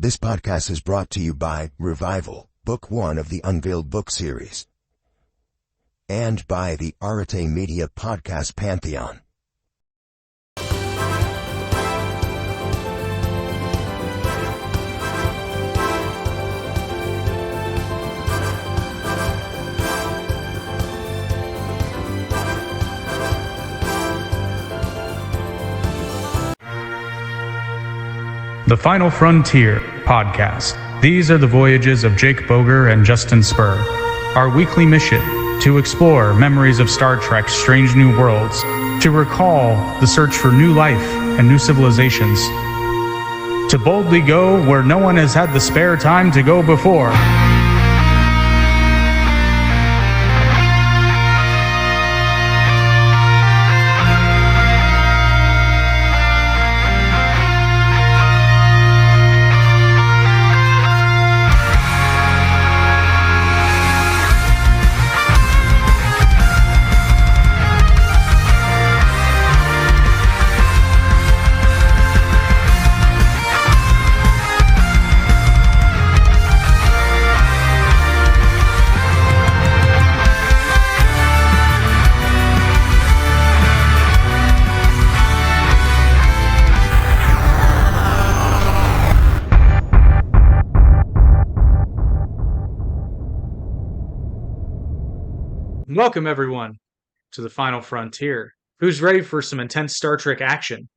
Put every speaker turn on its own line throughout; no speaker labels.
This podcast is brought to you by Revival, Book 1 of the Unveiled Book Series, and by the Arete Media Podcast Pantheon.
The Final Frontier podcast. These are the voyages of Jake Boger and Justin Spur. Our weekly mission, to explore memories of Star Trek's strange new worlds, to recall the search for new life and new civilizations, to boldly go where no one has had the spare time to go before. Welcome, everyone, to the Final Frontier. Who's ready for some intense Star Trek action?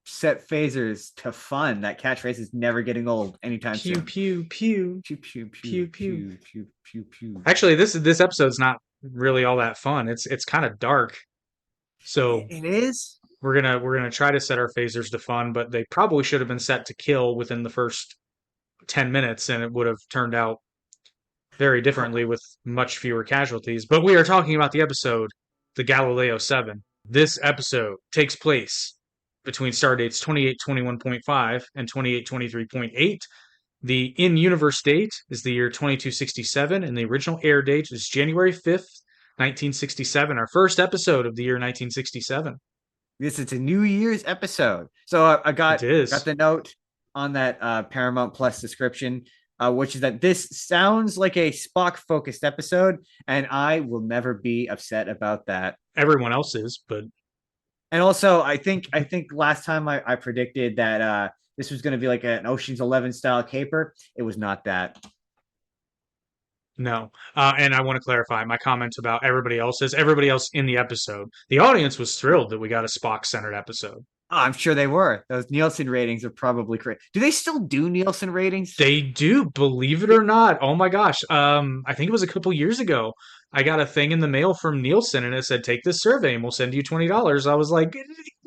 Set phasers to fun. That catchphrase is never getting old anytime
Pew,
soon.
pew, pew.
Pew, pew,
Pew,
pew,
pew.
pew, pew, pew.
Actually, this episode's not really all that fun. It's kind of dark. So
It is?
we're gonna try to set our phasers to fun, but they probably should have been set to kill within the first 10 minutes, and it would have turned out very differently with much fewer casualties. But we are talking about the episode, the Galileo 7. This episode takes place between stardates 2821.5 and 2823.8. The in-universe date is the year 2267, and the original air date is January 5th, 1967, our first episode of the year 1967.
Yes, it's a New Year's episode. So I got the note on that Paramount Plus description, which is that this sounds like a Spock-focused episode, and I will never be upset about that.
Everyone else is, but...
And also, I think last time I predicted that this was going to be like an Ocean's 11 style caper. It was not that.
No. And I want to clarify my comment about everybody else in the episode. The audience was thrilled that we got a Spock-centered episode.
Oh, I'm sure they were. Those Nielsen ratings are probably great. Do they still do Nielsen ratings?
They do, believe it or not. Oh my gosh. I think it was a couple years ago. I got a thing in the mail from Nielsen and it said, take this survey and we'll send you $20. I was like,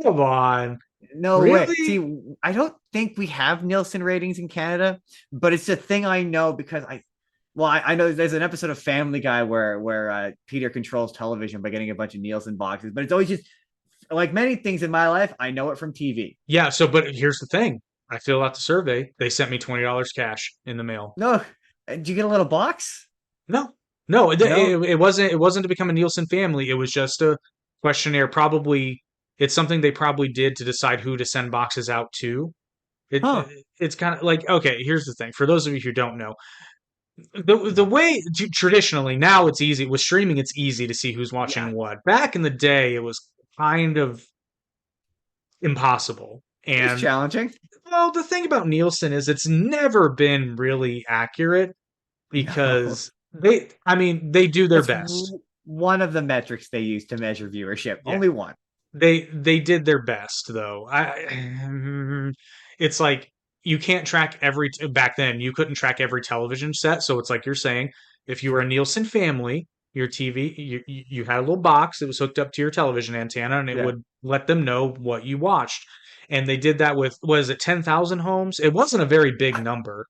come on.
No
really?
way. See, I don't think we have Nielsen ratings in Canada, but it's a thing I know because I know there's an episode of Family Guy where Peter controls television by getting a bunch of Nielsen boxes, but it's always just like many things in my life, I know it from TV.
Yeah, but here's the thing. I filled out the survey. They sent me $20 cash in the mail.
No. Did you get a little box?
No. It wasn't to become a Nielsen family. It was just a questionnaire. Probably, it's something they probably did to decide who to send boxes out to. It's kind of like, okay, here's the thing. For those of you who don't know, the way traditionally, now it's easy. With streaming, it's easy to see who's watching what. Back in the day, it was kind of impossible and
it's challenging.
Well, the thing about Nielsen is it's never been really accurate because they do their best.
One of the metrics they use to measure viewership. Yeah. Only one.
They did their best though. It's like you can't track back then you couldn't track every television set, so it's like you're saying if you were a Nielsen family, your TV, you had a little box that was hooked up to your television antenna, and it would let them know what you watched. And they did that with, 10,000 homes? It wasn't a very big number.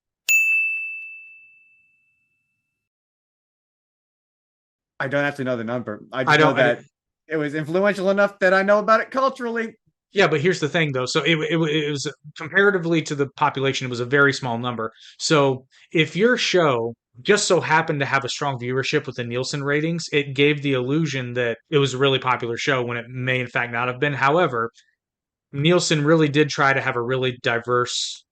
I don't have to know the number. I know that it was influential enough that I know about it culturally.
Yeah, but here's the thing, though. So it was comparatively to the population, it was a very small number. So if your show just so happened to have a strong viewership with the Nielsen ratings, it gave the illusion that it was a really popular show when it may in fact not have been. However, Nielsen really did try to have a really diverse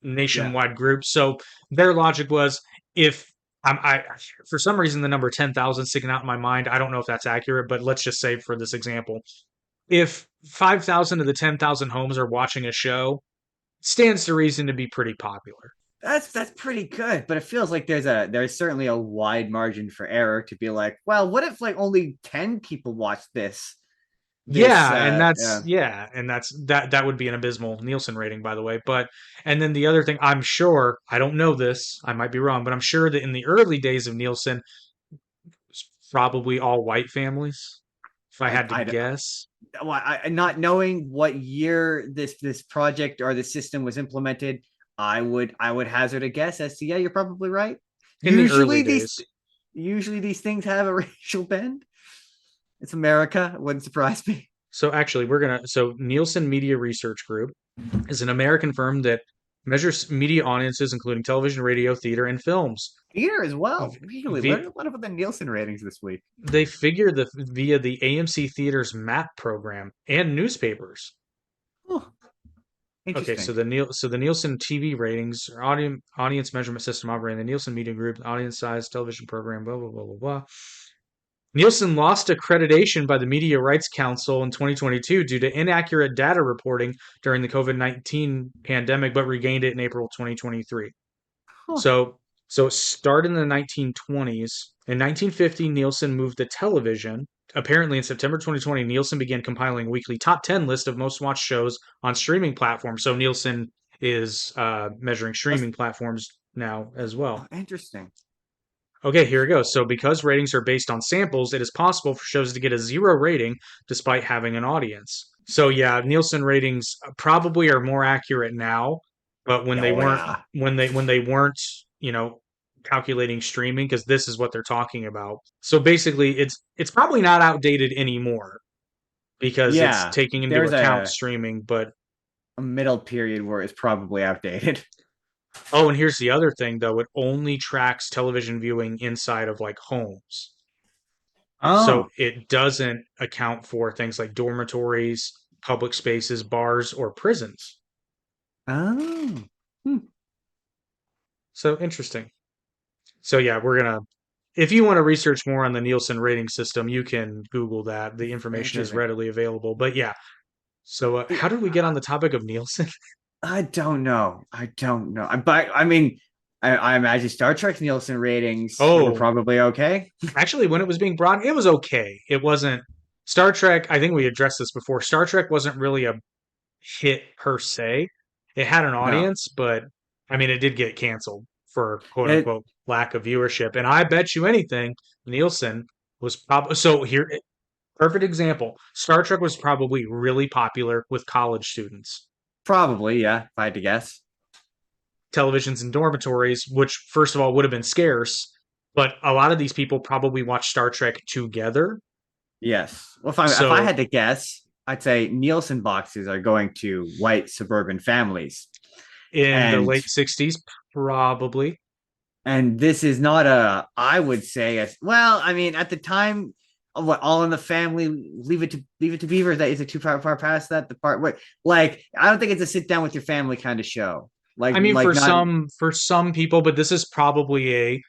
nationwide group. So their logic was, if I for some reason the number 10,000 sticking out in my mind. I don't know if that's accurate, but let's just say for this example, if 5,000 of the 10,000 homes are watching a show, stands to reason to be pretty popular.
That's pretty good, but it feels like there's certainly a wide margin for error to be like, well, what if like only 10 people watch this?
Yeah, and that would be an abysmal Nielsen rating, by the way. But and then the other thing, I'm sure, I don't know this, I might be wrong, but I'm sure that in the early days of Nielsen, it's probably all white families, if I had to
I
guess.
well, not knowing what year this project or the system was implemented, I would hazard a guess as to, yeah, you're probably right.
In the
Usually
early
these
days.
usually these things have a racial bend. It's America. It wouldn't surprise me.
So actually, so Nielsen Media Research Group is an American firm that measures media audiences, including television, radio, theater, and films.
Theater as well.
V-
Really, learned
v-
a lot about the Nielsen ratings this week.
they figure via the AMC Theaters MAP program and newspapers.
Oh,
Okay,
interesting.
so the Nielsen TV ratings, or audience measurement system operating the Nielsen Media Group, audience size, television program, blah blah blah blah blah. Nielsen lost accreditation by the Media Rights Council in 2022 due to inaccurate data reporting during the COVID-19 pandemic, but regained it in April 2023.
Huh.
So it started in the 1920s. In 1950, Nielsen moved to television. Apparently, in September 2020, Nielsen began compiling a weekly top 10 list of most watched shows on streaming platforms. So Nielsen is measuring streaming platforms now as well.
Interesting.
Okay, here we go. So because ratings are based on samples, it is possible for shows to get a 0 rating despite having an audience. So yeah, Nielsen ratings probably are more accurate now, but when they
Oh
weren't
yeah.
when they weren't, calculating streaming, because this is what they're talking about. So basically it's probably not outdated anymore because it's
Yeah.
taking into
There's
account streaming, but
a middle period where it's probably outdated.
oh, and here's the other thing though, it only tracks television viewing inside of like homes. So
Oh.
it doesn't account for things like dormitories, public spaces, bars, or prisons.
Oh. Hmm.
So interesting. So yeah, if you want to research more on the Nielsen rating system, you can Google that. The information is
Interesting.
readily available. But yeah, so
Yeah,
how did we get on the topic of Nielsen?
I don't know. I don't know. But I mean, I imagine Star Trek's Nielsen ratings were
Oh,
probably okay.
actually, when it was being brought, it was okay. It wasn't Star Trek. I think we addressed this before. Star Trek wasn't really a hit per se. It had an
No.
audience, but I mean, it did get canceled for quote
It
unquote lack of viewership. And I bet you anything, Nielsen was probably so here. Perfect example. Star Trek was probably really popular with college students.
probably, yeah, if I had to guess.
Televisions in dormitories, which first of all would have been scarce, but a lot of these people probably watched Star Trek together.
Yes. Well, if I
So
had to guess, I'd say Nielsen boxes are going to white suburban families.
in the
And
late 60s, probably.
this is not a, I would say, as well, I mean, at the time, what, All in the Family, Leave It to Beaver, that is it too far past that? The part what, like, I don't think it's a sit down with your family kind of show.
I mean,
Like not
for some people, but this is probably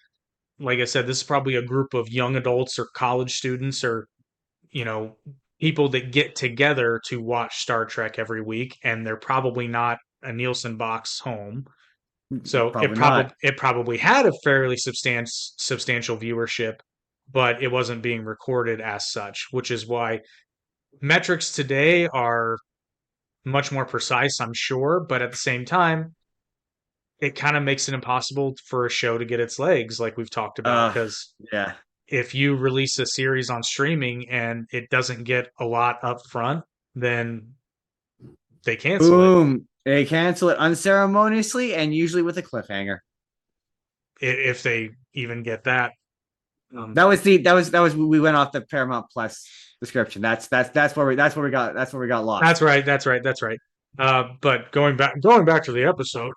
like I said, this is probably a group of young adults or college students or, you know, people that get together to watch Star Trek every week, and they're probably not a Nielsen box home. So
probably not.
it probably had a fairly substantial viewership, but it wasn't being recorded as such, which is why metrics today are much more precise, I'm sure, but at the same time, it kind of makes it impossible for a show to get its legs, like we've talked about,
Uh
because
yeah.
if you release a series on streaming and it doesn't get a lot up front, then they cancel it.
Boom. They cancel it unceremoniously and usually with a cliffhanger.
If they even get that.
That was we went off the Paramount Plus description. That's where we got lost.
That's right. That's right. That's right. But going back to the episode,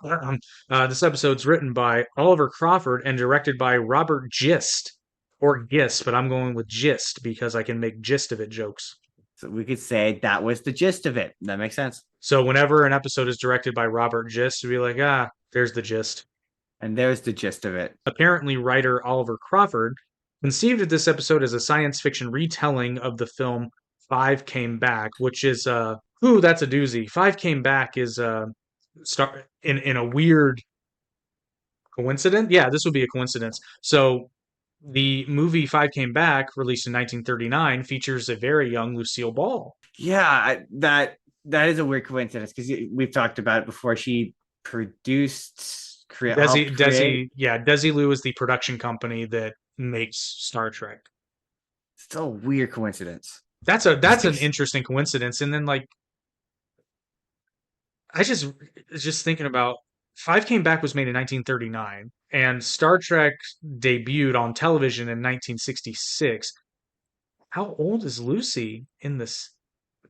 this episode's written by Oliver Crawford and directed by Robert Gist or Gist, but I'm going with Gist because I can make gist of it jokes.
So we could say that was the gist of it. That makes sense.
So whenever an episode is directed by Robert Gist, we'd be like, there's the gist.
And there's the gist of it.
Apparently, writer Oliver Crawford conceived of this episode as a science fiction retelling of the film Five Came Back, which is that's a doozy. Five Came Back is start in a weird coincidence. Yeah, this would be a coincidence. So the movie Five Came Back, released in 1939, features a very young Lucille Ball.
Yeah, that is a weird coincidence because we've talked about it before. She produced,
Desilu is the production company that makes Star Trek.
Still a weird coincidence.
That's an interesting coincidence. And then like I just thinking about Five Came Back was made in 1939 and Star Trek debuted on television in 1966. How old is Lucy in this?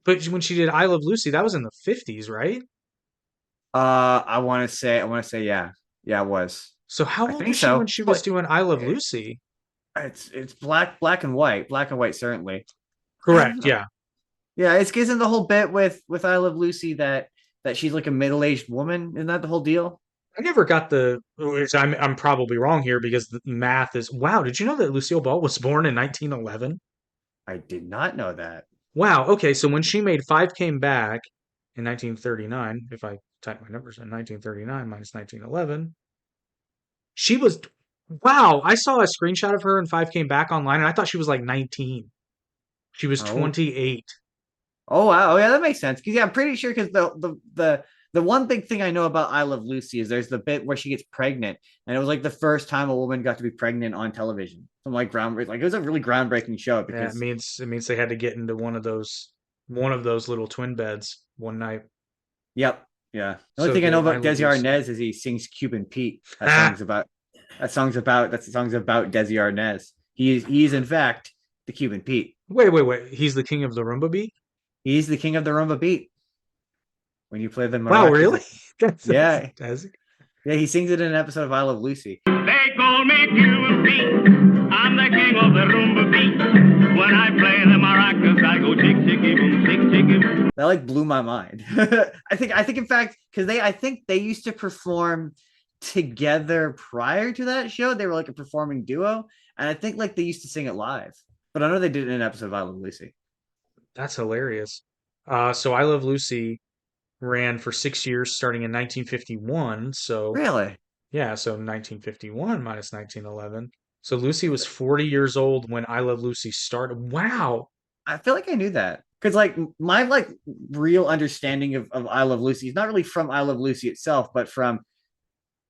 But when she did I Love Lucy, that was in the 50s, right?
I want to say yeah. Yeah, it was.
So how old was she when she was doing I Love Lucy?
It's black and white certainly.
Correct. Yeah.
Yeah, it's isn't the whole bit with I Love Lucy that she's like a middle-aged woman. Isn't that the whole deal?
I never got I'm probably wrong here because the math is wow. Did you know that Lucille Ball was born in 1911?
I did not know that.
Wow. Okay, so when she made Five Came Back in 1939, if I type my numbers in 1939 minus 1911, she was wow. I saw a screenshot of her in Five Came Back online, and I thought she was like 19. She was 28.
Oh wow! Oh yeah, that makes sense. Because yeah, I'm pretty sure because the one big thing I know about I Love Lucy is there's the bit where she gets pregnant, and it was like the first time a woman got to be pregnant on television. Some like groundbreaking, like it was a really groundbreaking show because
it means they had to get into one of those little twin beds one night.
Yep. Yeah. The only thing I know about Desi Arnaz is he sings Cuban Pete. That song's about Desi Arnaz. He is in fact the Cuban Pete.
Wait. He's the king of the rumba beat?
He's the king of the rumba beat. When you play the maracas.
Wow, really?
Yeah. Yeah, he sings it in an episode of I Love Lucy.
They call me Cuban Pete. I'm the king of the rumba beat. When I play the maracas, I go chick chicky boom, chick chicky boom.
That like blew my mind. I think in fact, because I think they used to perform together prior to that show. They were like a performing duo, and I think like they used to sing it live. But I know they did it in an episode of I Love Lucy.
That's hilarious. So I Love Lucy ran for 6 years starting in 1951. So
really?
Yeah, so 1951 minus 1911. So Lucy was 40 years old when I Love Lucy started. Wow.
I feel like I knew that. Because like my like real understanding of I Love Lucy is not really from I Love Lucy itself, but from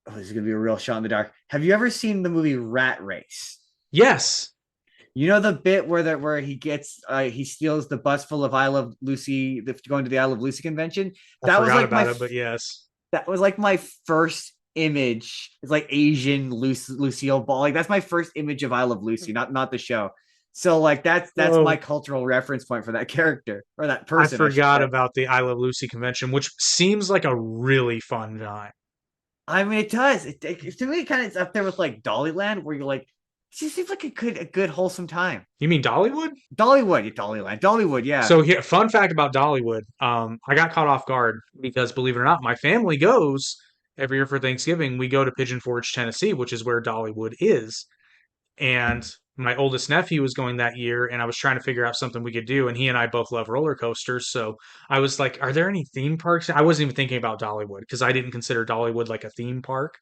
this is gonna be a real shot in the dark. Have you ever seen the movie Rat Race?
Yes.
You know the bit where he gets he steals the bus full of I Love Lucy going to the I Love Lucy convention.
That was like about it, but yes,
that was like my first image. It's like Asian Lucille Ball. Like that's my first image of I Love Lucy, not the show. So like that's my cultural reference point for that character or that person.
I forgot about the I Love Lucy convention, which seems like a really fun time.
I mean, it does. To me, it kind of is up there with like Dollyland, where you're like. It just seems like a good wholesome time.
You mean Dollywood?
Dollywood, yeah.
So here, fun fact about Dollywood. I got caught off guard because believe it or not, my family goes every year for Thanksgiving. We go to Pigeon Forge, Tennessee, which is where Dollywood is. And my oldest nephew was going that year, and I was trying to figure out something we could do. And he and I both love roller coasters. So I was like, are there any theme parks? I wasn't even thinking about Dollywood because I didn't consider Dollywood like a theme park.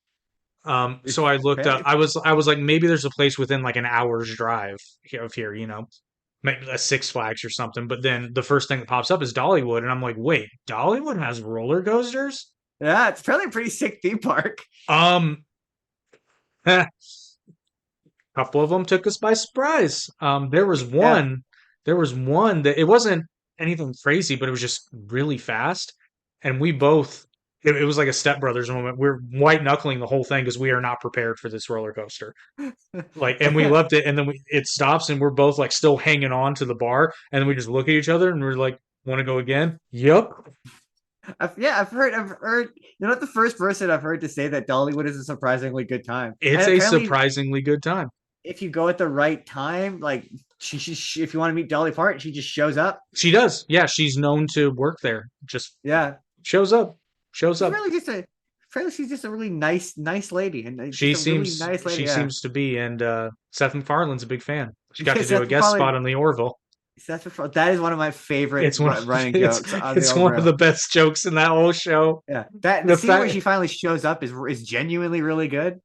So I looked up. I was like, maybe there's a place within like an hour's drive of here, maybe a Six Flags or something. But then the first thing that pops up is Dollywood, and I'm like, wait, Dollywood has roller coasters?
Yeah, it's probably a pretty sick theme park.
Couple of them took us by surprise. There was one that it wasn't anything crazy, but it was just really fast, and we both. It was like a Step Brothers moment. We're white knuckling the whole thing because we are not prepared for this roller coaster. And we loved it. And then it stops, and we're both like still hanging on to the bar. And then we just look at each other, and we're like, "Want to go again?" Yep.
I've heard. You're not the first person I've heard to say that Dollywood is a surprisingly good time.
It's a surprisingly good time.
If you go at the right time, like if you want to meet Dolly Parton, she just shows up.
She does. Yeah, she's known to work there.
Yeah.
Shows up.
She's really just a. Apparently, she's just a really nice lady, and
She
just a really
seems
nice lady.
she
Yeah.
seems to be, and Seth MacFarlane's a big fan. She got to do a
Seth
guest spot
MacFarlane.
on the Orville.
That is one of my favorite
It's one of
running
it's
jokes on the
it's one of the
Orville.
best jokes in that whole show.
Yeah, that the
The
scene where
fact,
she finally shows up is genuinely really good.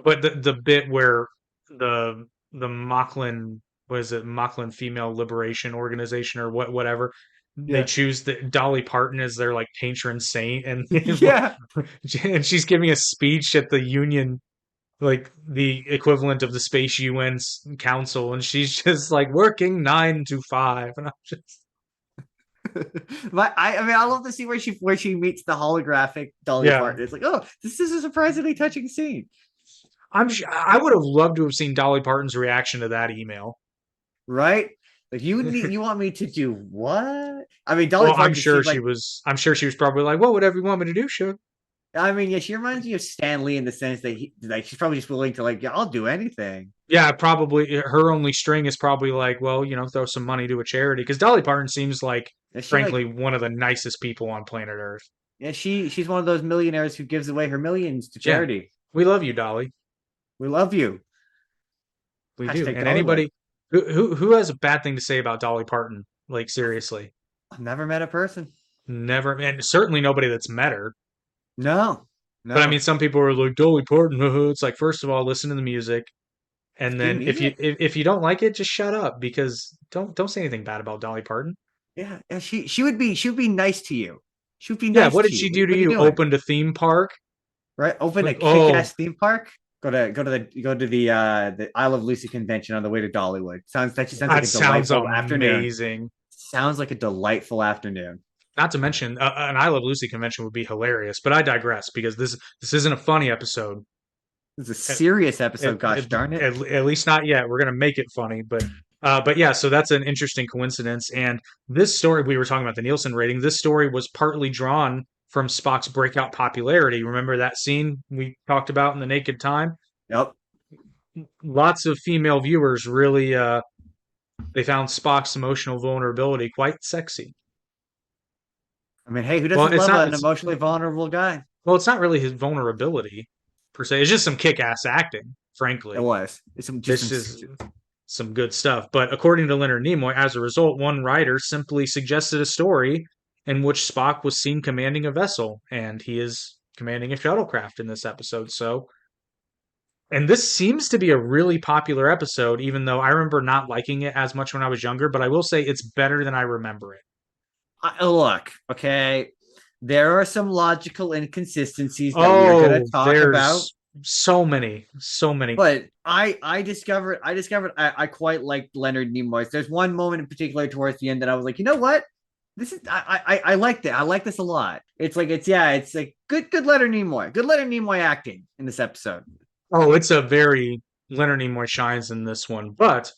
but the bit where the Mocklin, what is it, Mocklin Female Liberation Organization or whatever, they
Yeah,
choose the Dolly Parton as their like patron saint, and
yeah.
and she's giving a speech at the Union, like the equivalent of the Space UN's Council, and she's just like working 9 to 5, and I'm just
But I mean, I love to see where she meets the holographic Dolly
yeah.
Parton. It's like, oh, this is a surprisingly touching scene,
I would have loved to have seen Dolly Parton's reaction to that email.
right? Like you want me to do what? I mean, Dolly
Well,
Parton just seems like.
I'm sure she was probably like, well, whatever you want me to do, sure.
I mean, yeah, she reminds me of Stan Lee in the sense that she's probably just willing to like, yeah, I'll do anything.
Yeah, probably her only string is probably like, well, throw some money to a charity, because Dolly Parton seems like,
Yeah, she
frankly,
like,
one of the nicest people on planet Earth.
yeah, she's one of those millionaires who gives away her millions to
Yeah,
charity.
we love you, Dolly.
We love you.
We do.
Hashtag
And
Dollywood.
anybody who has a bad thing to say about Dolly Parton, like seriously,
I've never met a person.
never, and certainly nobody that's met her.
No,
But I
no.
mean, some people are like Dolly Parton. It's like, first of all, listen to the music,
It's
and
good
then
music.
if you don't like it, just shut up, because don't say anything bad about Dolly Parton.
Yeah, yeah. She would be nice to you. She would be
Yeah,
nice
what
to
did
you.
she do to
What are you
you?
doing?
Opened a theme park?
Right? Open a
Like, oh,
kick-ass theme park. Go to the Isle of Lucy convention on the way to Dollywood. That just sounds like
that
a
sounds
delightful afternoon.
amazing.
Sounds like a delightful afternoon.
Not to mention, an I Love Lucy convention would be hilarious. But I digress, because this isn't a funny episode.
This is a
At,
serious
at,
episode, gosh
at,
darn it.
at least not yet. We're gonna make it funny, but yeah. So that's an interesting coincidence. And this story, we were talking about the Nielsen rating. This story was partly drawn from Spock's breakout popularity. Remember that scene we talked about in The Naked Time?
Yep.
Lots of female viewers really they found Spock's emotional vulnerability quite sexy.
I mean, hey, who
Well,
doesn't
it's
love
not
an emotionally vulnerable guy?
it's not really his vulnerability per se. It's just some kick-ass acting,
It
frankly.
was. It's just
This is some good stuff. But according to Leonard Nimoy, as a result, one writer simply suggested a story in which Spock was seen commanding a vessel, and he is commanding a shuttlecraft in this episode. So, and this seems to be a really popular episode, even though I remember not liking it as much when I was younger, but I will say it's better than I remember it.
Look, okay. There are some logical inconsistencies that we are going to
Oh,
talk about.
there's so many, so many.
But I discovered I quite liked Leonard Nimoy. There's one moment in particular towards the end that I was like, you know what? This is I liked it. I like this a lot. It's like it's like good Leonard Nimoy. Good Leonard Nimoy acting in this episode.
Oh, it's a very Leonard Nimoy shines in this one, but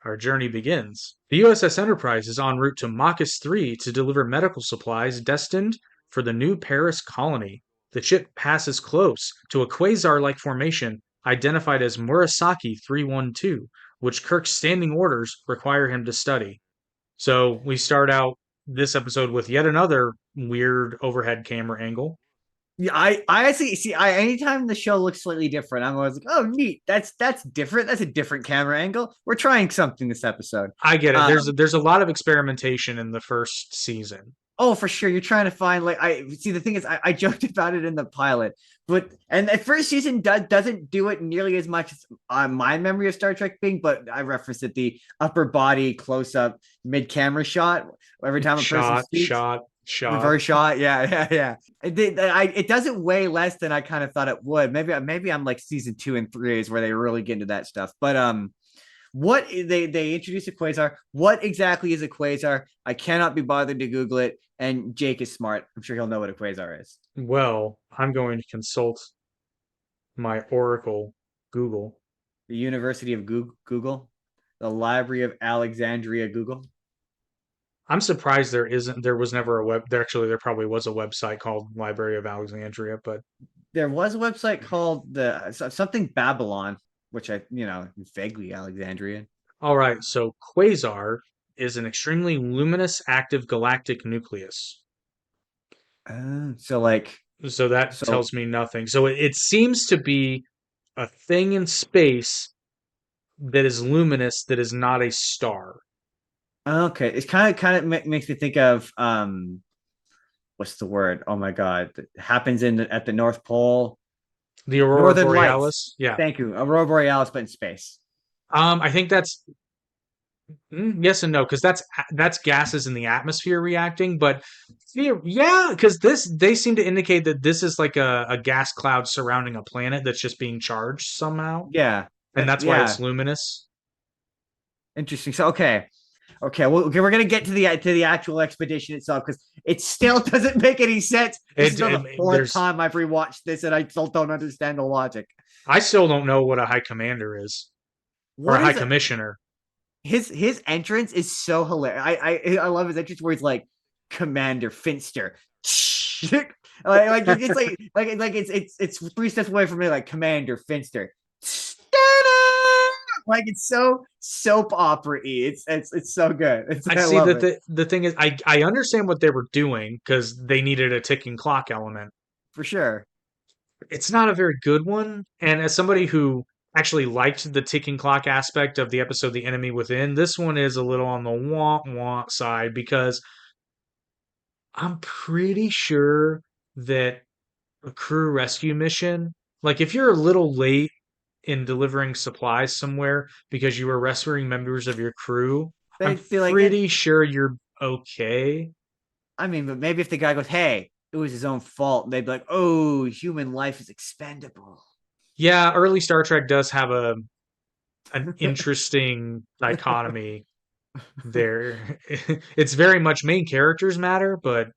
our journey begins. The USS Enterprise is en route to Machus 3 to deliver medical supplies destined for the new Paris colony. The ship passes close to a quasar-like formation identified as Murasaki 312, which Kirk's standing orders require him to study. So we start out this episode with yet another weird overhead camera angle.
Yeah, I actually see. Anytime the show looks slightly different, I'm always like, "Oh, neat! That's different. That's a different camera angle. We're trying something this episode."
I get it.
Um,
There's a lot of experimentation in the first season.
Oh, for sure. You're trying to find like I see the thing is I joked about it in the pilot, but and the first season doesn't do it nearly as much as my memory of Star Trek being, but I referenced it the upper body close up mid camera shot every time a person speaks.
Shot.
Reverse shot, yeah. It doesn't weigh less than I kind of thought it would. Maybe I'm like season 2 and 3 is where they really get into that stuff. But what they introduce a quasar. What exactly is a quasar? I cannot be bothered to Google it. And Jake is smart. I'm sure he'll know what a quasar is.
Well, I'm going to consult my Oracle Google.
The University of Google, the Library of Alexandria, Google.
I'm surprised there was never a there probably was a website called Library of Alexandria, but
There was a website called the something Babylon, which vaguely Alexandrian.
all right, so quasar is an extremely luminous active galactic nucleus.
So like,
So that
so
tells me nothing. So it seems to be a thing in space that is luminous that is not a star.
okay, it's kind of makes me think of what's the word? Oh my God, that happens at the North Pole,
The aurora
Northern Lights.
borealis, yeah.
Thank you, Aurora Borealis, but in space.
I think that's yes and no because that's gases in the atmosphere reacting. But yeah, because this they seem to indicate that this is like a gas cloud surrounding a planet that's just being charged somehow,
Yeah,
and that's why
yeah,
it's luminous.
interesting. So okay, well, okay, we're gonna get to the actual expedition itself because it still doesn't make any sense. This is now the fourth
There's
time I've rewatched this, and I still don't understand the logic.
I still don't know what a high commander is or a
What
high
is it?
commissioner.
His entrance is so hilarious. I love his entrance where he's like Commander Finster. like it's like it's three steps away from me, like Commander Finster. Like it's so soap opera-y. It's so good.
I
I
see
love
that
it
the thing is I understand what they were doing because they needed a ticking clock element.
for sure.
It's not a very good one, and as somebody who actually liked the ticking clock aspect of the episode The Enemy Within, this one is a little on the wah side because I'm pretty sure that a crew rescue mission, like if you're a little late in delivering supplies somewhere because you were rescuing members of your crew, I'm
They'd be like,
pretty sure you're okay.
I mean, but maybe if the guy goes, "Hey, it was his own fault," they'd be like, "Oh, human life is expendable."
Yeah, early Star Trek does have a an interesting dichotomy there. It's very much main characters matter, but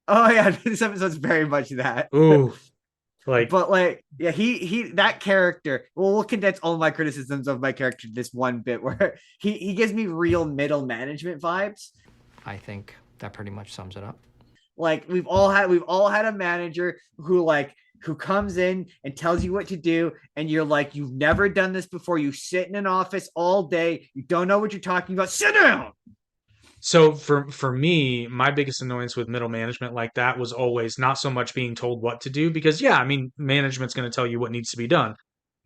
Oh yeah, this episode's very much that.
ooh, like
But like, yeah, he that character. Well, we'll condense all my criticisms of my character to this one bit where he gives me real middle management vibes.
I think that pretty much sums it up.
Like we've all had a manager who comes in and tells you what to do, and you're like, you've never done this before. You sit in an office all day, you don't know what you're talking about. Sit down.
so for me, my biggest annoyance with middle management like that was always not so much being told what to do because yeah, I mean management's going to tell you what needs to be done.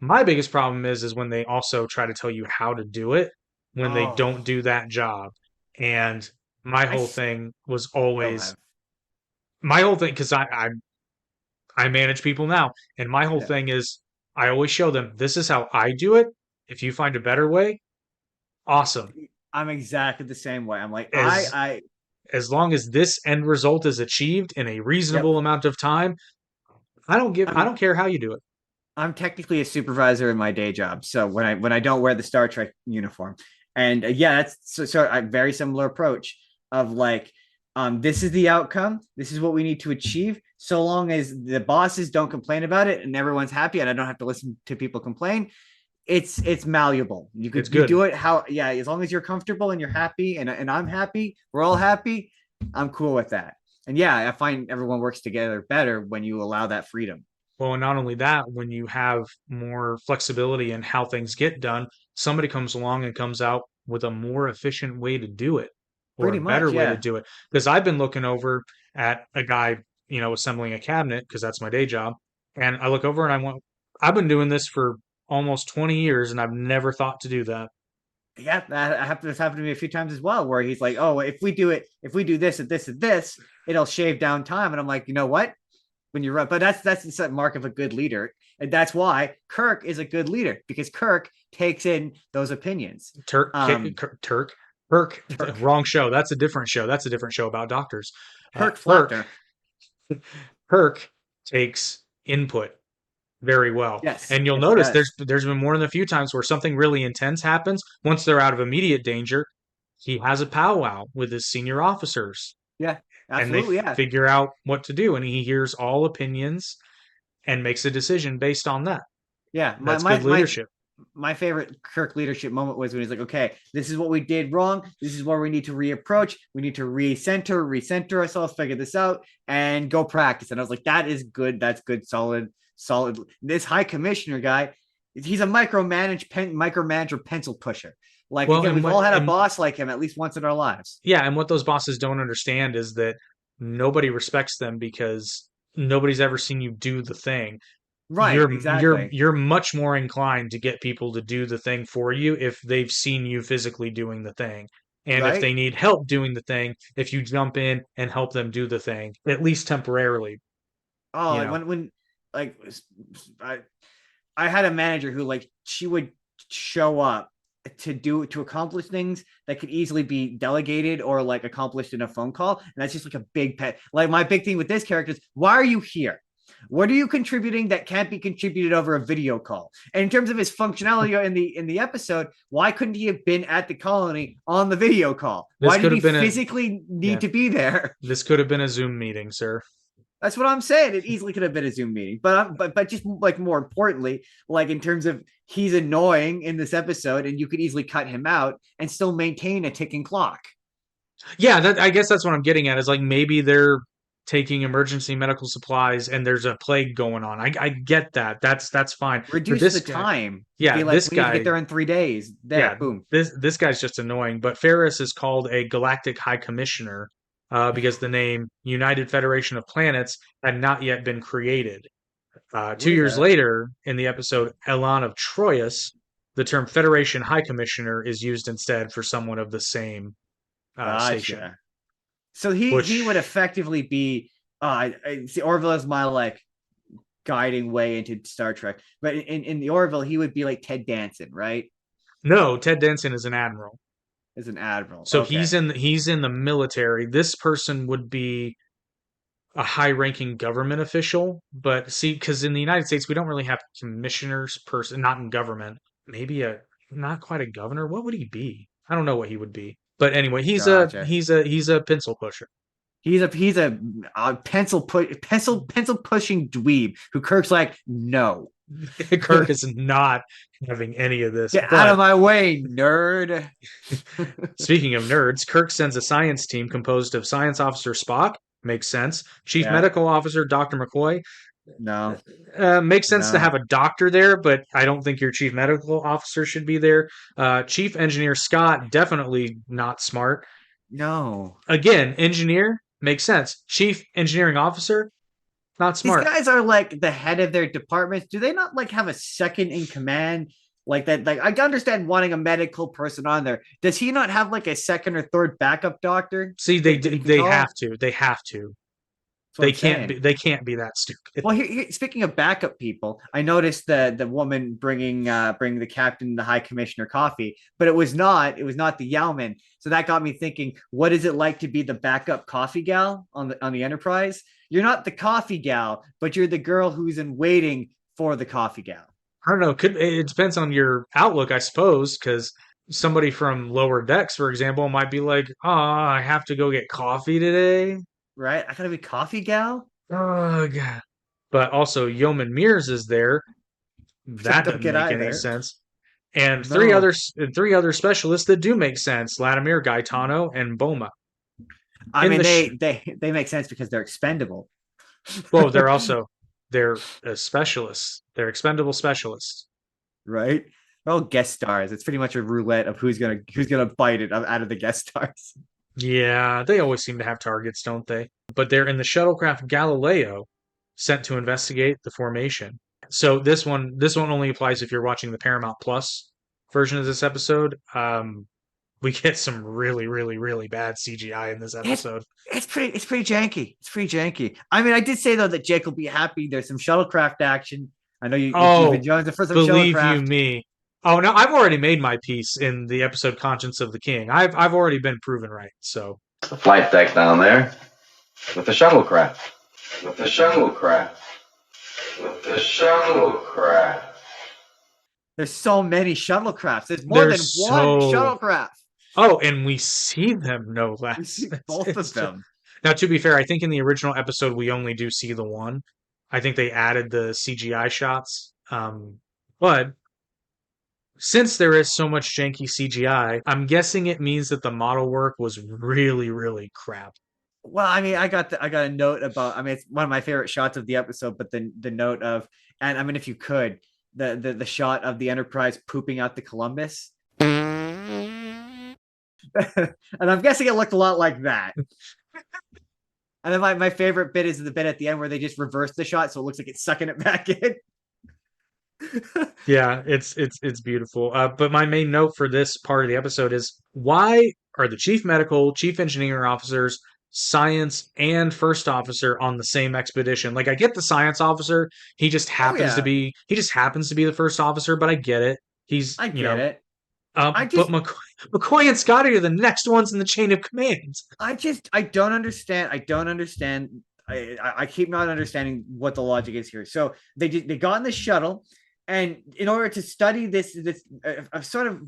My biggest problem is when they also try to tell you how to do it when they
Oh,
don't do that job. And my
I
whole thing was
still
always
have.
my whole thing because I manage people now, and my whole
Yeah.
thing is I always show them this is how I do it. If you find a better way, awesome.
I'm exactly the same way. I'm like,
As
I
as long as this end result is achieved in a
yep.
reasonable amount of time, I
I'm
don't care how you do it.
I'm technically a supervisor in my day job. So when I don't wear the Star Trek uniform, and yeah, that's so a very similar approach of like, this is the outcome. This is what we need to achieve. So long as the bosses don't complain about it and everyone's happy, and I don't have to listen to people complain, it's malleable.
It's
You
good.
do it how yeah, as long as you're comfortable and you're happy and I'm happy, we're all happy. I'm cool with that. And yeah, I find everyone works together better when you allow that freedom.
Well, and not only that, when you have more flexibility in how things get done, somebody comes along and comes out with a more efficient way to do it or
Pretty
a better
much,
way to
yeah.
do it. Because I've been looking over at a guy, assembling a cabinet because that's my day job. And I look over and I went, I've been doing this for almost 20 years and I've never thought to do that.
Yeah, this happened to me a few times as well, where he's like, "Oh, if we do this and this and this, it'll shave down time." And I'm like, you know what? When you're right, but that's the mark of a good leader, and that's why Kirk is a good leader because Kirk takes in those opinions.
Turk,
Um,
Turk, Kirk,
Kirk,
wrong show. That's a different show. That's a different show about doctors.
Kirk
Kirk,
Flatner.
Kirk takes input very well.
Yes,
And you'll
yes, he
notice
does.
there's been more than a few times where something really intense happens. Once they're out of immediate danger, he has a powwow with his senior officers
Yeah,
and they
absolutely. Yeah,
figure out what to do and he hears all opinions and makes a decision based on that.
yeah.
That's good leadership.
My favorite Kirk leadership moment was when he's like, "Okay, this is what we did wrong. This is where we need to reapproach. We need to recenter ourselves, figure this out, and go practice." And I was like, "That is good. That's good. Solid." This high commissioner guy, he's a micromanager, pencil pusher. Like
Well,
again,
and
we've
what
all had a
and
boss like him at least once in our lives.
yeah, and what those bosses don't understand is that nobody respects them because nobody's ever seen you do the thing.
Right, exactly.
You're much more inclined to get people to do the thing for you if they've seen you physically doing the thing. And if
Right?
they need help doing the thing, if you jump in and help them do the thing, at least temporarily,
Oh,
you
like
know.
when like I I had a manager who like she would show up to accomplish things that could easily be delegated or like accomplished in a phone call, and that's just like a big pet. Like my big thing with this character is, why are you here? What are you contributing that can't be contributed over a video call? And in terms of his functionality in the episode, why couldn't he have been at the colony on the video call?
This
Why
could
did he
have been a
physically
yeah,
need to be there?
this could have been a Zoom meeting, sir.
That's what I'm saying. It easily could have been a Zoom meeting, but just like more importantly, like in terms of he's annoying in this episode, and you could easily cut him out and still maintain a ticking clock.
Yeah, that I guess that's what I'm getting at is like maybe they're taking emergency medical supplies and there's a plague going on. I get that. That's fine. But
Reduce
this
the
guy,
time.
yeah,
Be like,
this
we need to
guy,
get there in 3 days. There,
yeah,
boom.
this guy's just annoying. But Ferris is called a Galactic High Commissioner because the name United Federation of Planets had not yet been created.
What
Two
is
years
that?
later, in the episode Elan of Troyes, the term Federation High Commissioner is used instead for someone of the same station.
Gotcha. So he would
Which
effectively be see Orville is my like guiding way into Star Trek. But in the Orville, he would be like Ted Danson, right?
no, Ted Danson is an admiral.
As an admiral.
So
Okay.
he's in the military. This person would be a high-ranking government official, but see, because in the United States we don't really have commissioners person, not in government. Maybe a not quite a governor. What would he be? I don't know what he would be. But anyway,
Gotcha.
he's a pencil pusher.
He's a pencil pushing dweeb who Kirk's like, no.
Kirk is not having any of this.
Get out
But
of my way, nerd.
speaking of nerds, Kirk sends a science team composed of Science Officer Spock. Makes sense. Chief
Yeah.
Medical Officer Dr. McCoy.
No.
Makes sense to
No.
have a doctor there, but I don't think your chief medical officer should be there. Chief engineer Scott, definitely not smart.
No.
Again, engineer makes sense. Chief engineering officer, not
These
smart.
guys are like the head of their departments. Do they not like have a second in command? Like that, like I understand wanting a medical person on there. Does he not have like a second or third backup doctor?
See,
that he can
they
call?
have to. They have to.
That's what
They
I'm
can't
saying.
be. They can't be that stupid.
Well, speaking of backup people, I noticed the woman bringing the captain the high commissioner coffee, but it was not the Yowman. So that got me thinking: what is it like to be the backup coffee gal on the Enterprise? You're not the coffee gal, but you're the girl who's in waiting for the coffee gal.
I don't know. It depends on your outlook, I suppose, because somebody from lower decks, for example, might be like, "Oh, I have to go get coffee today."
Right? I gotta be coffee gal.
Oh god. But also Yeoman Mears is there. That
Don't
doesn't
get
make any
either.
sense. And
No.
three other specialists that do make sense: Latimer, Gaetano, and Boma.
I
In
mean,
the
they make sense because they're expendable.
well, they're specialists. They're expendable specialists.
Right? They're all guest stars. It's pretty much a roulette of who's gonna bite it out of the guest stars.
Yeah, they always seem to have targets, don't they? But they're in the shuttlecraft Galileo, sent to investigate the formation. So this one only applies if you're watching the Paramount Plus version of this episode. We get some really, really, really bad CGI in this
It's
episode.
it's pretty janky. It's pretty janky. I mean, I did say though that Jake will be happy. There's some shuttlecraft action. I know you've
Oh,
been joining the first some
believe you
shuttlecraft.
me. Oh no, I've already made my piece in the episode Conscience of the King. I've already been proven right. So
The flight deck down there with the shuttlecraft. With the shuttlecraft. With the shuttlecraft.
There's so many shuttlecrafts. There's more
There's
than one
so-
shuttlecraft.
oh, and we see them no
We
less.
see both of them.
Now, to be fair, I think in the original episode we only do see the one. I think they added the CGI shots. But since there is so much janky CGI, I'm guessing it means that the model work was really, really crap.
Well, I mean, I got a note about. I mean, it's one of my favorite shots of the episode. But the note of, and I mean, if you could, the shot of the Enterprise pooping out the Columbus, and I'm guessing it looked a lot like that. And then my favorite bit is the bit at the end where they just reverse the shot, so it looks like it's sucking it back in.
Yeah, it's beautiful. But my main note for this part of the episode is why are the chief medical, chief engineering officers, science, and first officer on the same expedition? Like, I get the science officer;
Oh yeah,
he just happens to be the first officer, but I get it. He's
I get it.
but McCoy and Scotty are the next ones in the chain of command.
I don't understand. I don't understand. I keep not understanding what the logic is here. So they got in the shuttle, and in order to study this sort of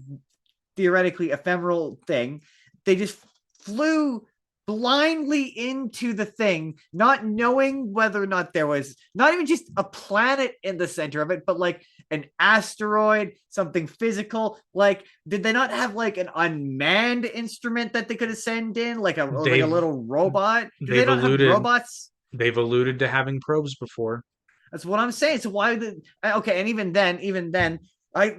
theoretically ephemeral thing, they just flew blindly into the thing, not knowing whether or not there was not even just a planet in the center of it, but like an asteroid, something physical. Like, did they not have like an unmanned instrument that they could have sent in, like a little robot? Do they not have robots?
They've alluded to having probes before.
That's what I'm saying. So why the okay? And even then, I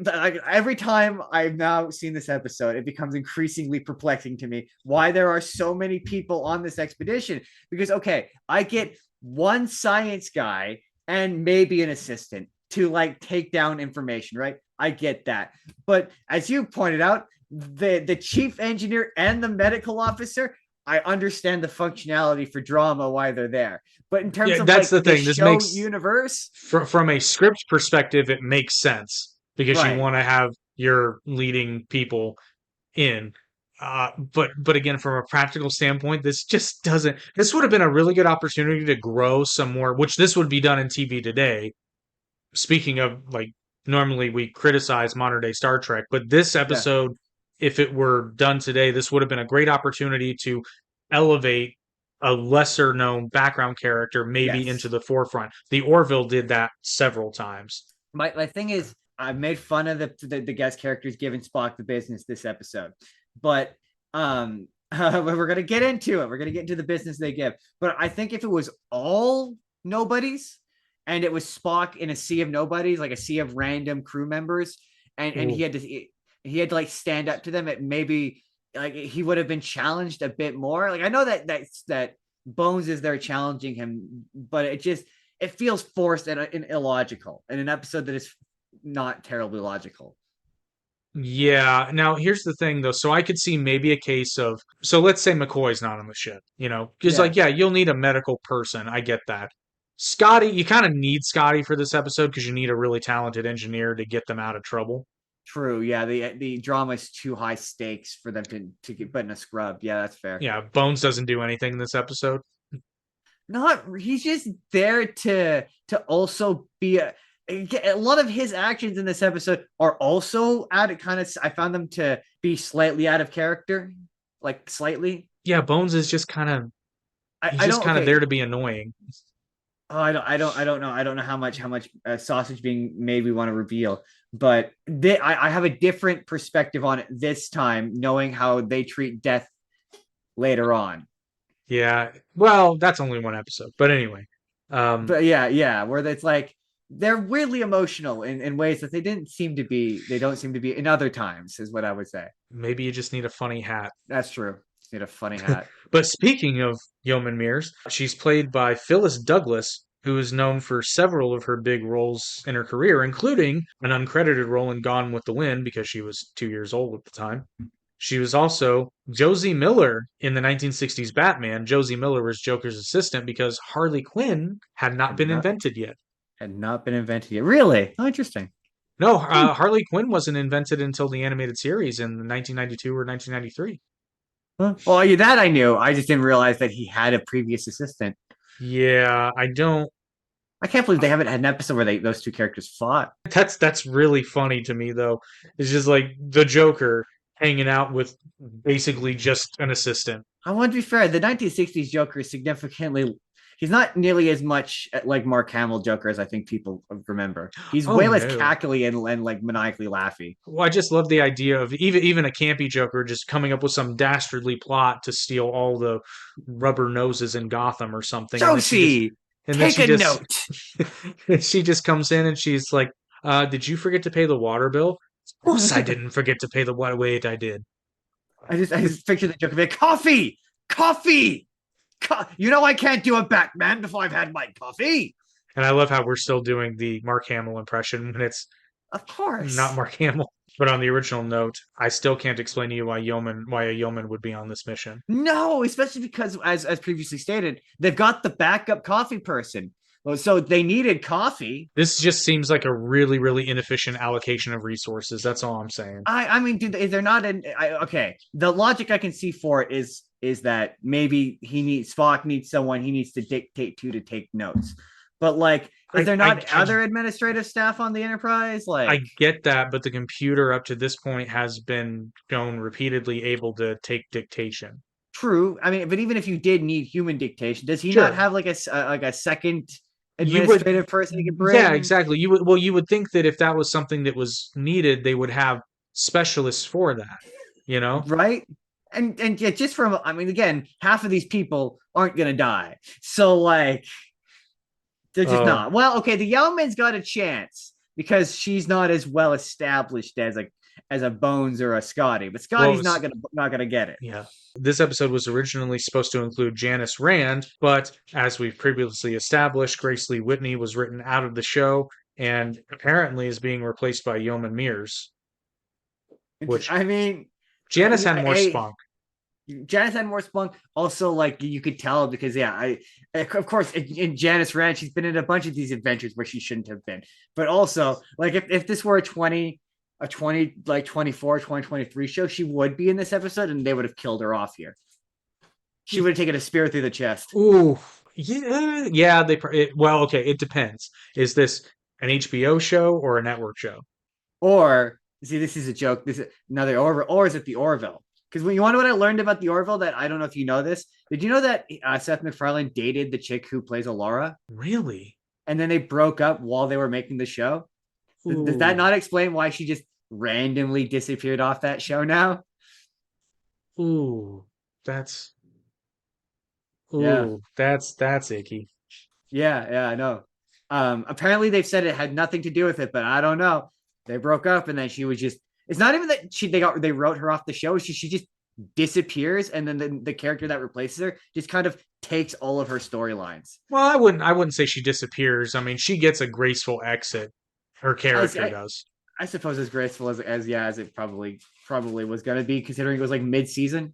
every time I've now seen this episode, it becomes increasingly perplexing to me why there are so many people on this expedition. Because okay, I get one science guy and maybe an assistant to like take down information, right? I get that. But as you pointed out, the chief engineer and the medical officer, I understand the functionality for drama why they're there. But in terms of
that's
like
the thing. This
show
makes
universe,
from a script perspective, it makes sense because
right.
you want to have your leading people in. But again, from a practical standpoint, this just doesn't. This would have been a really good opportunity to grow some more, which this would be done in TV today. Speaking of, like, normally we criticize modern day Star Trek, but this episode, if it were done today, this would have been a great opportunity to elevate a lesser known background character maybe into the forefront. The Orville did that several times.
My thing is, I made fun of the guest characters giving Spock the business this episode, but we're gonna get into it. We're gonna get into the business they give. But I think if it was all nobodies and it was Spock in a sea of nobodies, like a sea of random crew members, and he had to like stand up to them, it maybe like he would have been challenged a bit more. Like I know that Bones is there challenging him, but it feels forced and illogical in an episode that is not terribly logical.
Yeah. Now, here's the thing, though. So I could see maybe a case of, so let's say McCoy's not on the ship, because like, yeah, you'll need a medical person. I get that. Scotty, you kind of need Scotty for this episode because you need a really talented engineer to get them out of trouble.
True. Yeah. The drama is too high stakes for them to get put in a scrub. Yeah, that's fair.
Yeah. Bones doesn't do anything in this episode.
He's just there to also be a lot of his actions in this episode are also I found them to be slightly out of character, like slightly.
Yeah, Bones is just kind of there to be annoying.
Oh, I don't know how much sausage being made we want to reveal, but I have a different perspective on it this time, knowing how they treat death later on.
Yeah, well, that's only one episode, but anyway.
But yeah, where it's like they're weirdly emotional in ways that they don't seem to be in other times, is what I would say.
Maybe you just need a funny hat.
That's true. Just need a funny hat.
But speaking of Yeoman Mears, she's played by Phyllis Douglas, who is known for several of her big roles in her career, including an uncredited role in Gone with the Wind because she was 2 years old at the time. She was also Josie Miller in the 1960s Batman. Josie Miller was Joker's assistant because Harley Quinn had not been invented yet.
Really? Oh, interesting.
No, Harley Quinn wasn't invented until the animated series in 1992 or 1993.
Well, yeah, that I knew. I just didn't realize that he had a previous assistant.
Yeah, I
can't believe they haven't had an episode where those two characters fought.
That's really funny to me, though. It's just like the Joker hanging out with basically just an assistant.
I want to be fair. The 1960s Joker is significantly. He's not nearly as much like Mark Hamill Joker as I think people remember. He's way less cackly and like maniacally laughy.
Well, I just love the idea of even a campy Joker just coming up with some dastardly plot to steal all the rubber noses in Gotham or something.
Josie, take a note.
She just comes in and she's like, did you forget to pay the water bill? Of course I didn't forget to pay the water. Wait, I did.
I just picture the Joker like, coffee. You know I can't do a Batman before I've had my coffee.
And I love how we're still doing the Mark Hamill impression when it's
Of course.
not Mark Hamill. But on the original note, I still can't explain to you why a yeoman would be on this mission.
No, especially because, as previously stated, they've got the backup coffee person. So they needed coffee.
This just seems like a really, really inefficient allocation of resources. That's all I'm saying.
I mean, is there not an okay? The logic I can see for it is that maybe Spock needs someone he needs to dictate to take notes. But like, is there not other administrative staff on the Enterprise? Like,
I get that, but the computer up to this point has been shown repeatedly able to take dictation.
True. I mean, but even if you did need human dictation, does he
Sure.
not have like a second administrative person he could bring?
Yeah, exactly. You would think that if that was something that was needed, they would have specialists for that. You know,
right? And yeah, just from, I mean, again, half of these people aren't gonna die, so like, they're just not. Well, okay, the Yeoman's got a chance because she's not as well established as a Bones or a Scotty, but Scotty's not gonna get it.
Yeah. This episode was originally supposed to include Janice Rand, but as we've previously established, Grace Lee Whitney was written out of the show and apparently is being replaced by Yeoman Mears. Which,
I mean,
Janice had more spunk.
Janice had more spunk. Also, like, you could tell because, yeah, of course, in Janice Rand, she's been in a bunch of these adventures where she shouldn't have been. But also, like, if this were a 2023 show, she would be in this episode and they would have killed her off here. She would have taken a spear through the chest.
Ooh, yeah. Well, okay, it depends. Is this an HBO show or a network show?
Or, see, this is a joke. This is another Orville, or is it the Orville? Because when you want to know what I learned about the Orville, that I don't know if you know this. Did you know that Seth MacFarlane dated the chick who plays Alara?
Really?
And then they broke up while they were making the show? Does that not explain why she just randomly disappeared off that show now?
Ooh, that's icky.
Yeah, I know. Apparently they've said it had nothing to do with it, but I don't know. They broke up and then she was just, it's not even that they wrote her off the show. She just disappears, and then the character that replaces her just kind of takes all of her storylines.
Well, I wouldn't say she disappears. I mean, she gets a graceful exit. Her character does.
I suppose as graceful as it probably was going to be, considering it was like mid-season.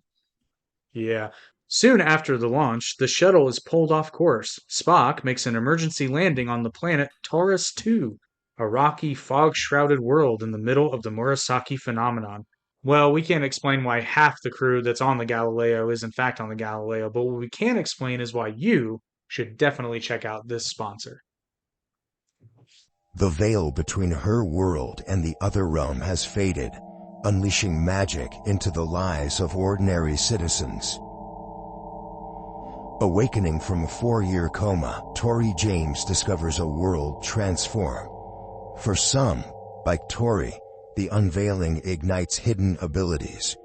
Yeah. Soon after the launch, the shuttle is pulled off course. Spock makes an emergency landing on the planet Taurus 2, a rocky, fog-shrouded world in the middle of the Murasaki phenomenon. Well, we can't explain why half the crew that's on the Galileo is in fact on the Galileo, but what we can explain is why you should definitely check out this sponsor.
The veil between her world and the other realm has faded, unleashing magic into the lives of ordinary citizens. Awakening from a 4-year coma, Tori James discovers a world transformed. For some, like Tori, the unveiling ignites hidden abilities.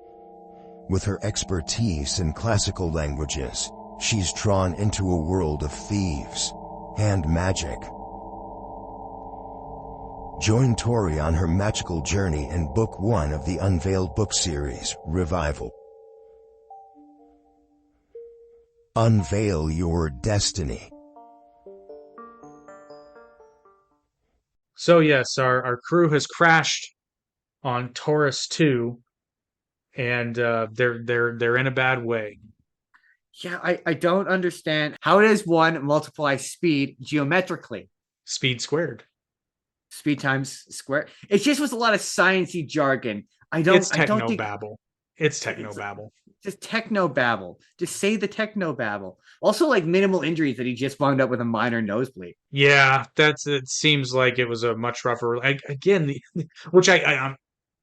With her expertise in classical languages, she's drawn into a world of thieves and magic. Join Tori on her magical journey in Book 1 of the Unveiled book series, Revival. Unveil your destiny.
So yes, our crew has crashed on Taurus 2, and they're in a bad way.
Yeah, I don't understand. How does one multiply speed geometrically?
Speed squared.
Speed times square. It just was a lot of sciencey jargon.
It's technobabble. It's technobabble.
Just technobabble. Just say the technobabble. Also, like, minimal injuries that he just wound up with a minor nosebleed.
Yeah, it seems like it was a much rougher. Again,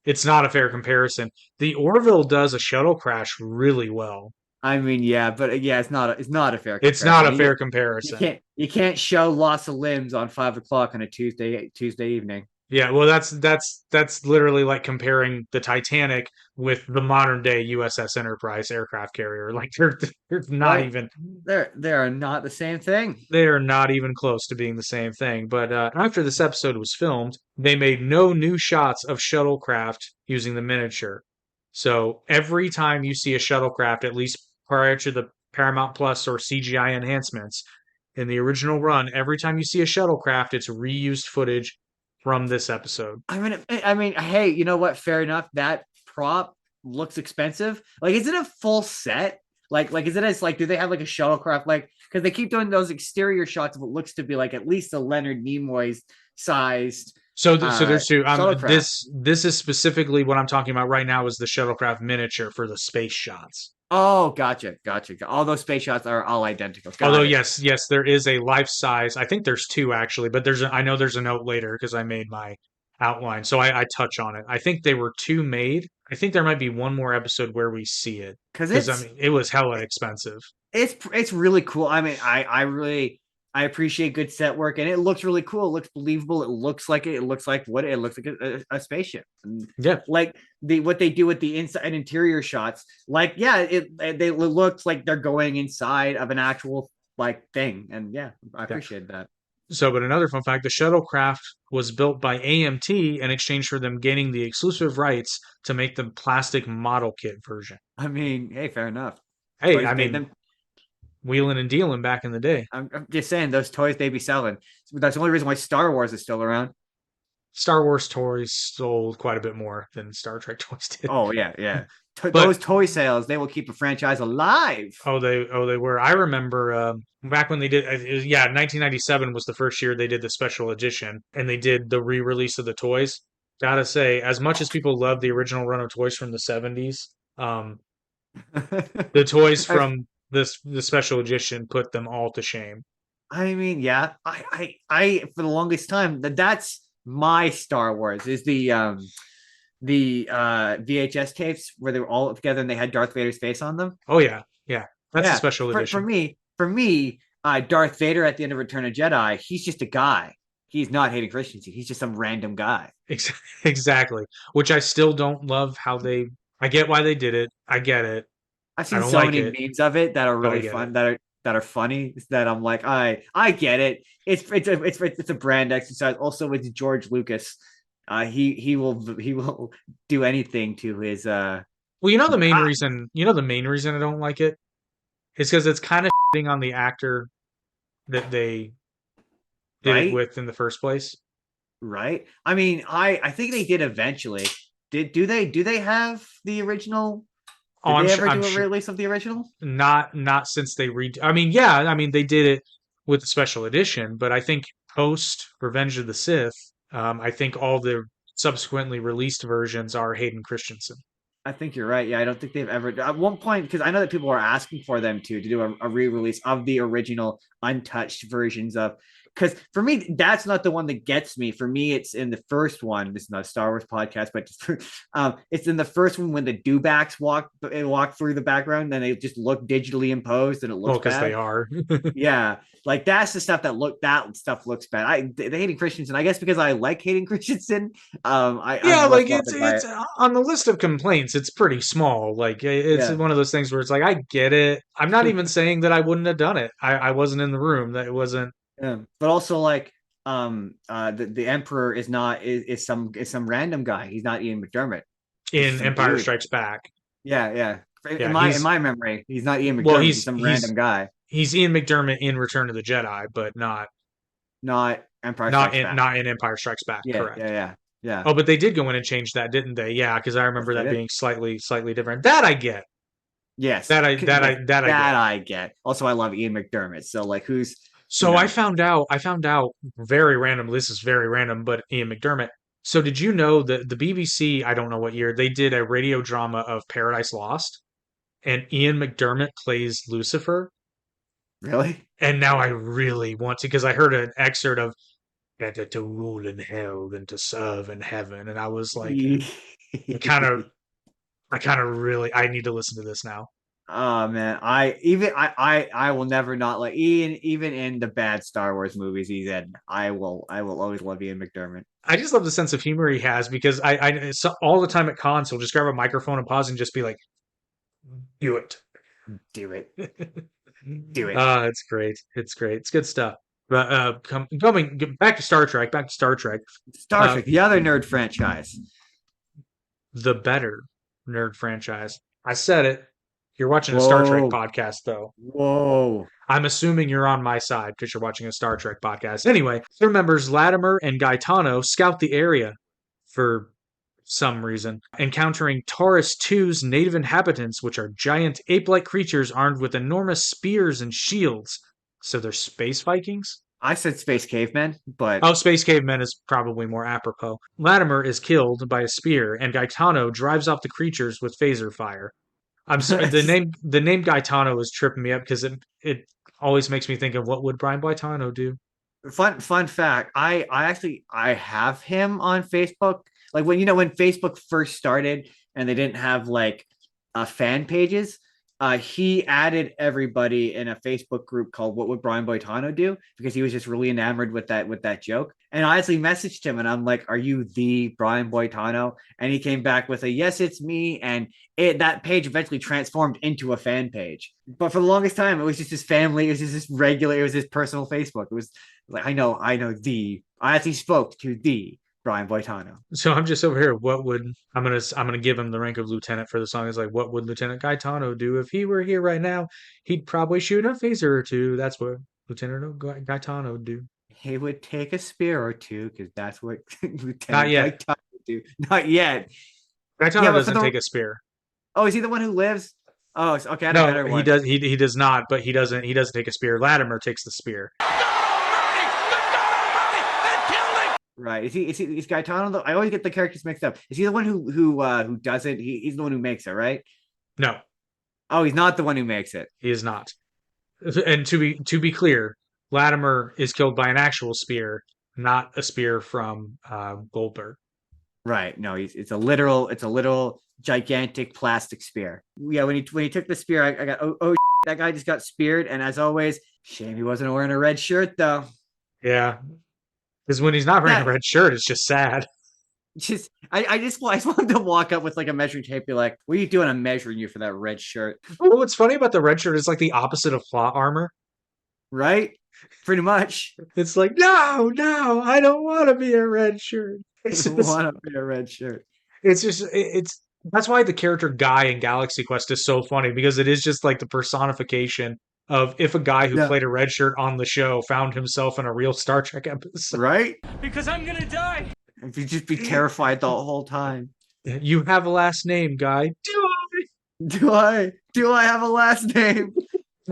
it's not a fair comparison. The Orville does a shuttle crash really well.
I mean, yeah, but yeah, it's not a fair comparison.
It's not a fair comparison.
You can't show loss of limbs on 5 o'clock on a Tuesday evening.
Yeah, well, that's literally like comparing the Titanic with the modern day USS Enterprise aircraft carrier. Like they're not even.
They are not the same thing.
They are not even close to being the same thing. But after this episode was filmed, they made no new shots of shuttlecraft using the miniature. So every time you see a shuttlecraft, at least prior to the Paramount Plus or CGI enhancements. In the original run, every time you see a shuttlecraft, it's reused footage from this episode.
I mean, hey, you know what? Fair enough. That prop looks expensive. Like, is it a full set? Like, is it as like? Do they have like a shuttlecraft? Like, because they keep doing those exterior shots of what looks to be like at least a Leonard Nimoy's sized.
So there's two.
Shuttlecraft.
This is specifically what I'm talking about right now is the shuttlecraft miniature for the space shots.
Oh, gotcha. All those space shots are all identical.
Although yes, there is a life size. I think there's two actually, but I know there's a note later because I made my outline, so I touch on it. I think they were two made. I think there might be one more episode where we see it because I mean it was hella expensive.
It's really cool. I mean, I appreciate good set work, and it looks really cool. It looks believable. It looks like it. It looks like a spaceship. And
yeah,
like what they do with the inside and interior shots. Like, yeah, it looks like they're going inside of an actual like thing, and yeah, I appreciate that.
So, but another fun fact: the shuttlecraft was built by AMT in exchange for them gaining the exclusive rights to make the plastic model kit version.
I mean, hey, fair enough.
Hey,
Toys
I mean, wheeling and dealing back in the day.
I'm just saying those toys they be selling. That's the only reason why Star Wars is still around.
Star Wars toys sold quite a bit more than Star Trek toys did.
Oh yeah. Those toy sales, they will keep a franchise alive.
Oh, they were. I remember back when they did. 1997 was the first year they did the special edition, and they did the re-release of the toys. Gotta say, as much as people love the original run of toys from the 70s, the toys from the special edition put them all to shame.
I mean, yeah, I for the longest time that's my Star Wars is the VHS tapes where they were all together and they had Darth Vader's face on them.
Oh yeah, that's a special edition.
For me, Darth Vader at the end of Return of Jedi, he's just a guy. He's not Hayden Christensen. He's just some random guy.
Exactly. Which I still don't love how they. I get why they did it. I get it.
I've seen so many memes of it that are really fun. That are funny. That I'm like, I get it. It's a brand exercise. Also, it's George Lucas. He will do anything to his.
Well, the main reason. The main reason I don't like it is because it's kind of on the actor that they did it with in the first place.
Right. I mean, I think they did eventually. Do they have the original? Did they ever do a release of the original?
Not since they I mean, yeah. I mean, they did it with the special edition, but I think post Revenge of the Sith, I think all the subsequently released versions are Hayden Christensen.
I think you're right. Yeah, I don't think they've ever at one point because I know that people are asking for them to do a re-release of the original untouched versions of. Because for me, that's not the one that gets me. For me, it's in the first one. This is not a Star Wars podcast, but it's in the first one when the dewbacks walk through the background, and they just look digitally imposed, and it looks
because they are.
Yeah, like that's the stuff that stuff looks bad. The Hayden Christensen, I guess, because I like Hayden Christensen.
It's on the list of complaints. It's pretty small. Like it's one of those things where it's like I get it. I'm not even saying that I wouldn't have done it. I wasn't in the room. That it wasn't.
Yeah, but also like the Emperor is some random guy. He's not Ian McDermott
in Empire Strikes Back.
Yeah. In my memory, he's not Ian McDermott. He's some random guy.
He's Ian McDermott in Return of the Jedi, but not
Empire. Not
in Empire Strikes Back.
Yeah,
correct.
Yeah.
Oh, but they did go in and change that, didn't they? Yeah, because I remember that being slightly different. That I get.
Yes,
I
get. Also, I love Ian McDermott. So like, who's
So I found out very random. This is very random, but Ian McDermott. So did you know that the BBC, I don't know what year, they did a radio drama of Paradise Lost, and Ian McDermott plays Lucifer?
Really?
And now I really want to, because I heard an excerpt of better to rule in hell than to serve in heaven, and I was like, I kind of really, I need to listen to this now.
Oh man, I will never not like Ian, even in the bad Star Wars movies he's in. I will always love Ian McDermott.
I just love the sense of humor he has because I all the time at cons he'll just grab a microphone and pause and just be like, "Do it,
do it."
It's great. It's good stuff. But coming back to Star Trek.
Star Trek, the other nerd franchise,
the better nerd franchise. I said it. You're watching a Star Trek
Whoa.
podcast, though.
Whoa.
I'm assuming you're on my side because you're watching a Star Trek podcast. Anyway, crew members Latimer and Gaetano scout the area for some reason, encountering Taurus 2's native inhabitants, which are giant ape-like creatures armed with enormous spears and shields. So they're space Vikings?
I said space cavemen, but
Oh, space cavemen is probably more apropos. Latimer is killed by a spear, and Gaetano drives off the creatures with phaser fire. I'm sorry, the name Gaetano is tripping me up because it always makes me think of what would Brian Gaetano do.
fun fact. I have him on Facebook. Like when Facebook first started and they didn't have like fan pages, he added everybody in a Facebook group called "What Would Brian Boitano Do?" because he was just really enamored with that joke. And I actually messaged him and I'm like, "Are you the Brian Boitano?" And he came back with a "Yes, it's me." And that page eventually transformed into a fan page. But for the longest time, it was just his family. It was just his regular. It was his personal Facebook. It was like I know the. I actually spoke to the Brian Boitano.
So I'm just over here. I'm gonna give him the rank of lieutenant for the song. It's like, what would Lieutenant Gaetano do if he were here right now? He'd probably shoot a phaser or two. That's what Lieutenant Gaetano would do.
He would take a spear or two because that's what Lieutenant
Not yet.
Gaetano would do. Not yet.
Gaetano
Yeah, but
doesn't take a spear.
Oh, is he the one who lives? Oh, okay. I had a better
No, he
one.
does. He does not. But he doesn't take a spear. Latimer takes the spear.
Right? Is Gaetano? I always get the characters mixed up. Is he the one who does it? He's the one who makes it, right?
No,
Oh, he's not the one who makes it.
he is not. And to be clear, Latimer is killed by an actual spear, not a spear from Goldberg.
Right? No, it's a literal gigantic plastic spear. Yeah, when he took the spear, I got that guy just got speared. And as always, shame he wasn't wearing a red shirt though.
Yeah, because when he's not wearing a
Yeah.
red shirt, it's just sad.
I just wanted to walk up with like a measuring tape, be like, "What are you doing? I'm measuring you for that red shirt."
Well, what's funny about the red shirt is like the opposite of plot armor.
Right? Pretty much.
It's like, no, I don't want to be a red shirt.
I
It's
don't
just,
want to be a red shirt.
it's that's why the character Guy in Galaxy Quest is so funny because it is just like the personification of if a guy who
Yeah.
played a red shirt on the show found himself in a real Star Trek episode.
Right?
Because I'm gonna die.
If you just be terrified the whole time.
You have a last name, Guy.
Do I have a last name?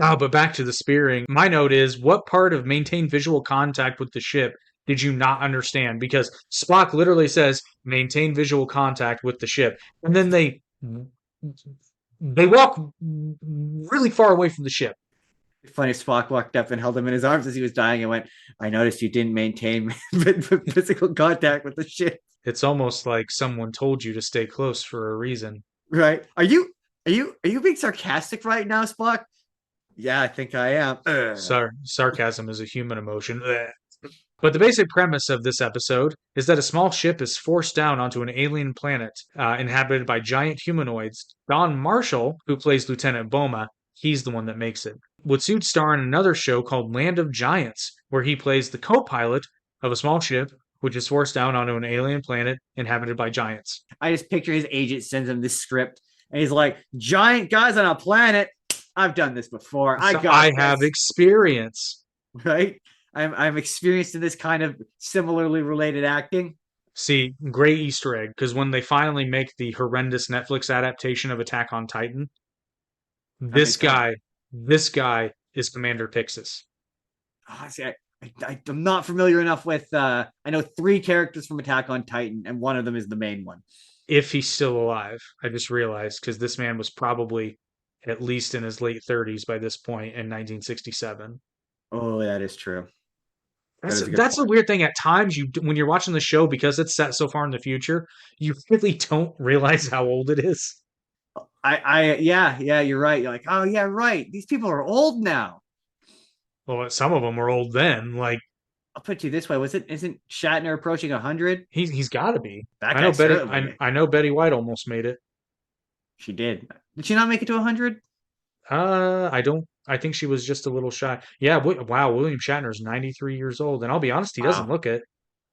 Oh, but back to the spearing. My note is, what part of maintain visual contact with the ship did you not understand? Because Spock literally says, maintain visual contact with the ship. And then they walk really far away from the ship.
Funny, Spock walked up and held him in his arms as he was dying and went, "I noticed you didn't maintain physical contact with the ship."
It's almost like someone told you to stay close for a reason.
Right? Are you being sarcastic right now, Spock? Yeah, I think I am.
Sarcasm is a human emotion. Ugh. But the basic premise of this episode is that a small ship is forced down onto an alien planet inhabited by giant humanoids. Don Marshall, who plays Lieutenant Boma, he's the one that makes it. Would suit star in another show called Land of Giants, where he plays the co-pilot of a small ship which is forced down onto an alien planet inhabited by giants.
I just picture his agent sends him this script and he's like, "Giant guys on a planet. I've done this before. I
have experience."
Right? I'm experienced in this kind of similarly related acting.
See, great Easter egg, because when they finally make the horrendous Netflix adaptation of Attack on Titan, this guy is Commander Pixis.
Oh, see, I'm not familiar enough with. I know 3 characters from Attack on Titan, and one of them is the main one.
If he's still alive, I just realized, because this man was probably at least in his late 30s by this point in 1967.
Oh, that is true.
That's the weird thing. At times, when you're watching the show, because it's set so far in the future, you really don't realize how old it is.
Yeah, you're right. You're like, oh yeah, right. These people are old now.
Well, some of them were old then. Like,
I'll put it this way: isn't Shatner approaching 100?
He's got to be.
That
I know
guy
I know Betty White almost made it.
She did. Did she not make it to 100?
I don't. I think she was just a little shy. Yeah. Wow. William Shatner's 93 years old, and I'll be honest, he doesn't look it.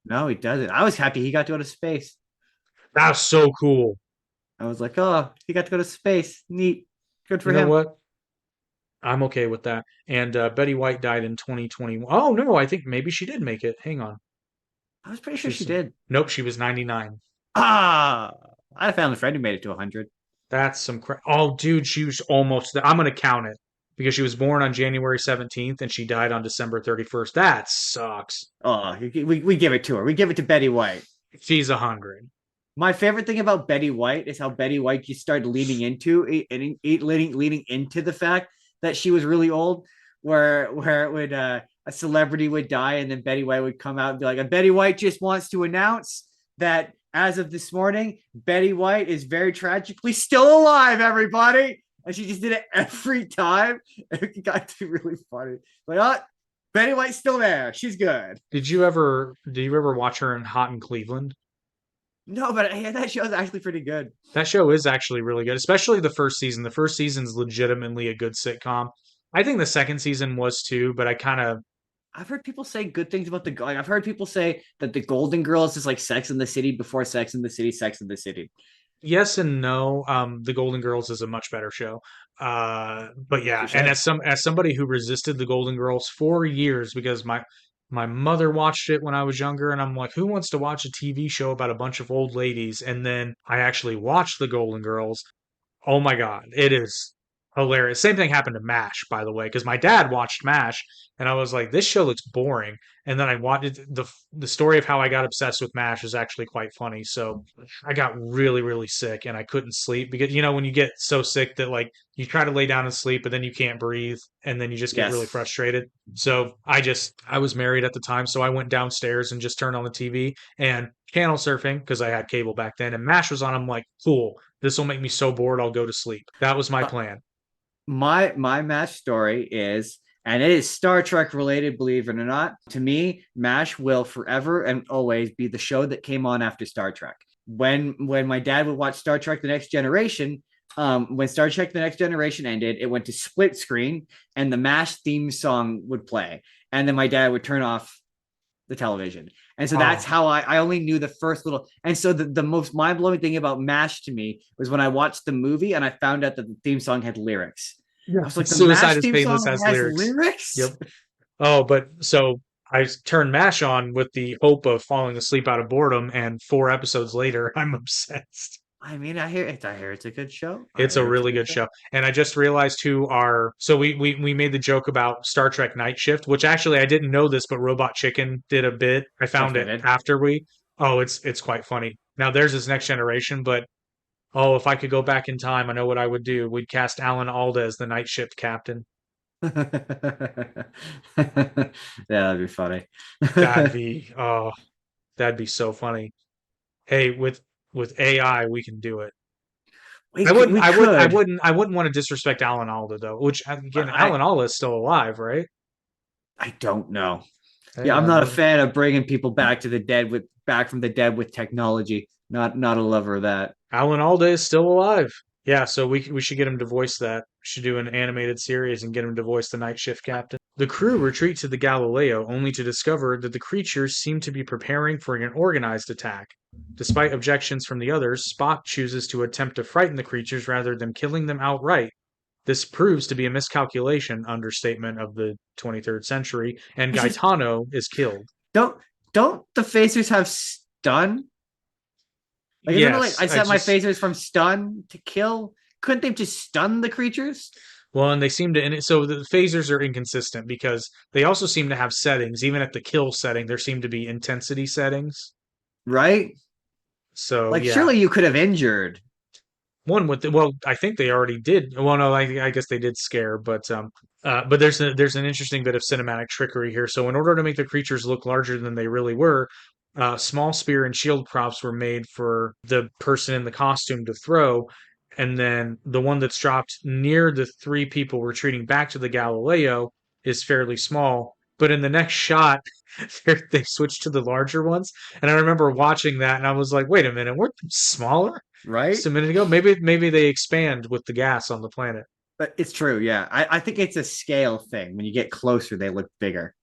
No, he doesn't. I was happy he got to go to space.
That's so cool.
I was like, oh, he got to go to space. Neat. Good for
You know
him.
what? I'm okay with that. And Betty White died in 2021. Oh no, I think maybe she did make it. Hang on.
I was pretty sure
She's
she did.
nope, she was 99.
Ah, I had a family friend who made it to 100.
That's some crap. Oh, dude, she was almost there. I'm gonna count it because she was born on January 17th and she died on December 31st. That sucks.
Oh, we give it to her. We give it to Betty White.
She's 100.
My favorite thing about Betty White is how Betty White just started leaning into the fact that she was really old, where it would a celebrity would die and then Betty White would come out and be like, Betty White just wants to announce that as of this morning, Betty White is very tragically still alive, everybody. And she just did it every time. It got to be really funny. Like, oh, Betty White's still there. She's good.
Did you ever watch her in Hot in Cleveland?
No, but yeah, that show's actually pretty good.
That show is actually really good, especially the first season. The first season's legitimately a good sitcom. I think the second season was too, but
I've heard people say good things about I've heard people say that the Golden Girls is like Sex in the City before Sex in the City, Sex in the City.
yes and no. The Golden Girls is a much better show. But yeah,
Touché.
and as somebody who resisted the Golden Girls for years because my mother watched it when I was younger, and I'm like, who wants to watch a TV show about a bunch of old ladies? And then I actually watched the Golden Girls. Oh my God, it is hilarious. Same thing happened to MASH, by the way, because my dad watched MASH, and I was like, this show looks boring. And then I watched the story of how I got obsessed with MASH is actually quite funny. So I got really, really sick, and I couldn't sleep because when you get so sick that like you try to lay down and sleep, but then you can't breathe, and then you just get really
Yes.
frustrated. So I was married at the time, so I went downstairs and just turned on the TV and channel surfing because I had cable back then, and MASH was on. I'm like, cool. This will make me so bored I'll go to sleep. That was my plan.
My MASH story is, and it is Star Trek related, believe it or not. To me, MASH will forever and always be the show that came on after Star Trek. When my dad would watch Star Trek: The Next Generation, when Star Trek: The Next Generation ended, it went to split screen, and the MASH theme song would play, and then my dad would turn off the television. And so that's how I only knew the first little. And so the most mind blowing thing about MASH to me was when I watched the movie and I found out that the theme song had lyrics. I was like, the
Suicide
MASH
is
theme
Painless
song
has
has
lyrics.
lyrics?
Yep. Oh, but so I turned MASH on with the hope of falling asleep out of boredom, and 4 episodes later, I'm obsessed.
I mean, I hear it's a good show.
It's a really good show. And I just realized we made the joke about Star Trek Night Shift, which actually I didn't know this, but Robot Chicken did a bit. I found it after it's quite funny. Now there's this Next Generation, but if I could go back in time, I know what I would do. We'd cast Alan Alda as the night shift captain.
Yeah, that'd be funny.
That'd be so funny. Hey, with AI, we can do it.
We
I wouldn't
could.
I wouldn't want to disrespect Alan Alda though, which again, Alan Alda is still alive, right?
I don't know.
Hey,
Yeah, I'm not a fan of bringing people back from the dead with technology. Not a lover of that.
Alan Alda is still alive. Yeah, so we should get him to voice that. We should do an animated series and get him to voice the night shift captain. The crew retreat to the Galileo only to discover that the creatures seem to be preparing for an organized attack. Despite objections from the others, Spock chooses to attempt to frighten the creatures rather than killing them outright. This proves to be a miscalculation, understatement of the 23rd century, and Gaetano is killed.
Don't the phasers have stun? Like,
yes,
I set my phasers from stun to kill. Couldn't they just stun the creatures?
Well, and they seem to, and so the phasers are inconsistent because they also seem to have settings. Even at the kill setting, there seem to be intensity settings.
Right?
So,
like, surely you could have injured.
I think they already did. Well, no, I guess they did scare, but there's an interesting bit of cinematic trickery here. So, in order to make the creatures look larger than they really were, small spear and shield props were made for the person in the costume to throw, and then the one that's dropped near the 3 people retreating back to the Galileo is fairly small. But in the next shot, they switched to the larger ones, and I remember watching that, and I was like, "Wait a minute, weren't they smaller?"
Right?
Just a minute ago, maybe they expand with the gas on the planet.
But it's true, yeah. I think it's a scale thing. When you get closer, they look bigger.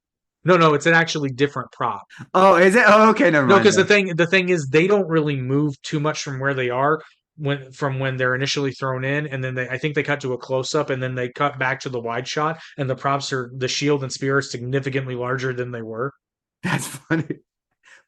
No, it's an actually different prop.
Oh, is it? Oh, okay, never mind.
No, because the thing is, they don't really move too much from where they are. when they're initially thrown in, and then I think they cut to a close up, and then they cut back to the wide shot, and the shield and spear are significantly larger than they were.
That's funny.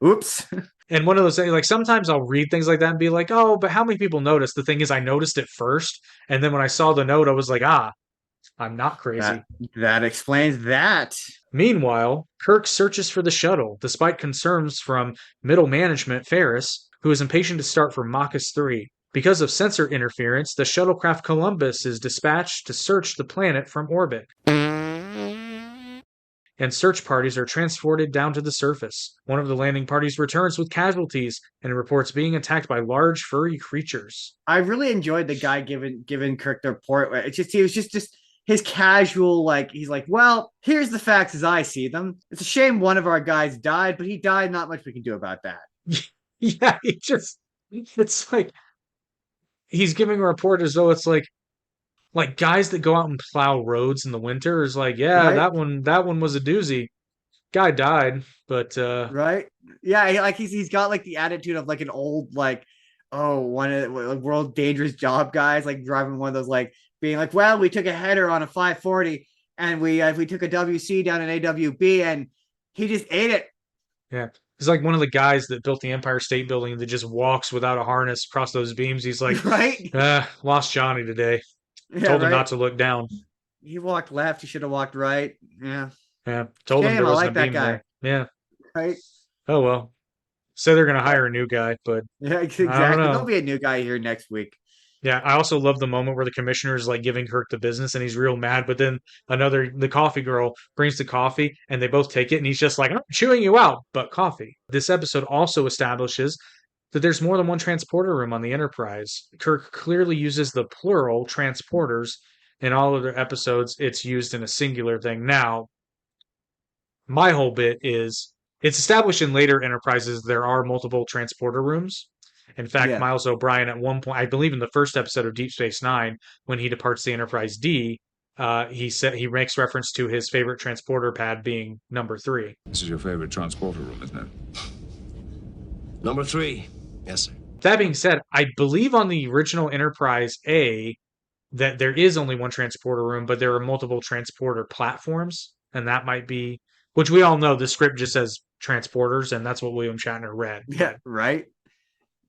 Oops.
And one of those things, like sometimes I'll read things like that and be like, oh, but how many people noticed? The thing is, I noticed it first, and then when I saw the note, I was like, I'm not crazy.
That explains that.
Meanwhile, Kirk searches for the shuttle, despite concerns from middle management Ferris, who is impatient to start for Machus 3. Because of sensor interference, the shuttlecraft Columbus is dispatched to search the planet from orbit. And search parties are transported down to the surface. One of the landing parties returns with casualties and reports being attacked by large furry creatures.
I really enjoyed the guy giving Kirk the report. He was just his casual, like, he's like, well, here's the facts as I see them. It's a shame one of our guys died, but he died. Not much we can do about that.
Yeah, it's like he's giving a report as though it's like guys that go out and plow roads in the winter is like, yeah,
right?
that one was a doozy. Guy died, but
right, yeah, he's got like the attitude of like an old, like, one of the world dangerous job guys, like driving one of those, like being like, well, we took a header on a 540 and we took a WC down an AWB and he just ate it.
Yeah. He's like one of the guys that built the Empire State Building that just walks without a harness across those beams. He's like,
right?
Lost Johnny today.
Yeah,
told him not to look down.
He walked left. He should have walked right. Yeah.
Yeah. Told him there wasn't a beam there. Yeah.
Right.
Oh, well. So they're going to hire a new guy, but
yeah, exactly. There'll be a new guy here next week.
Yeah, I also love the moment where the commissioner is like giving Kirk the business and he's real mad, but then the coffee girl brings the coffee and they both take it and he's just like, I'm chewing you out, but coffee. This episode also establishes that there's more than one transporter room on the Enterprise. Kirk clearly uses the plural transporters. In all other episodes, it's used in a singular thing. Now, my whole bit is it's established in later Enterprises there are multiple transporter rooms. In fact, Miles O'Brien at one point, I believe in the first episode of Deep Space Nine, when he departs the Enterprise D, he makes reference to his favorite transporter pad being number 3.
This is your favorite transporter room, isn't it? Number 3. Yes, sir.
That being said, I believe on the original Enterprise A that there is only one transporter room, but there are multiple transporter platforms, and that might be, which we all know the script just says transporters, and that's what William Shatner read.
Yeah, right.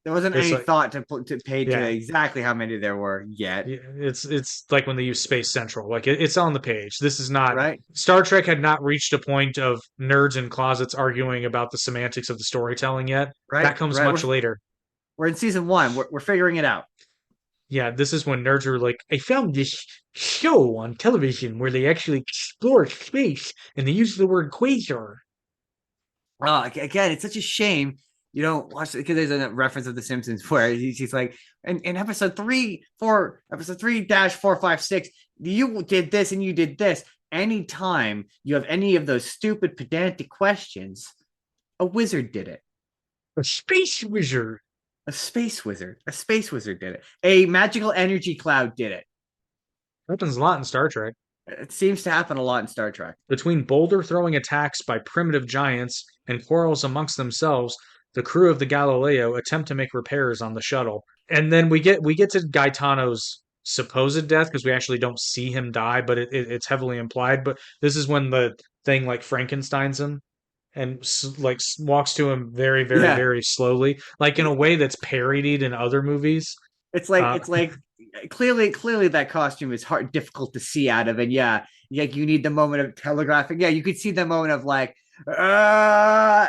There wasn't any thought to pay to exactly how many there were yet.
It's like when they use Space Central. Like it's on the page. This is not
right.
Star Trek had not reached a point of nerds in closets arguing about the semantics of the storytelling yet.
Right.
That comes much later.
We're in season 1. We're figuring it out.
Yeah, this is when nerds are like, I found this show on television where they actually explore space and they use the word quasar.
Again, it's such a shame you don't watch it, because there's a reference of The Simpsons where he's like, in episode 3-456, you did this and you did this. Anytime you have any of those stupid pedantic questions, a wizard did it.
A space wizard.
A space wizard. A space wizard did it. A magical energy cloud did it.
Happens a lot in Star Trek.
It seems to happen a lot in Star Trek.
Between boulder-throwing attacks by primitive giants and quarrels amongst themselves, the crew of the Galileo attempt to make repairs on the shuttle. And then we get to Gaetano's supposed death, because we actually don't see him die, but it's heavily implied. But this is when the thing like Frankensteins him and like walks to him very, very, very slowly, like in a way that's parodied in other movies.
It's like clearly that costume is difficult to see out of, and like you need the moment of telegraphing. Yeah, you could see the moment of like,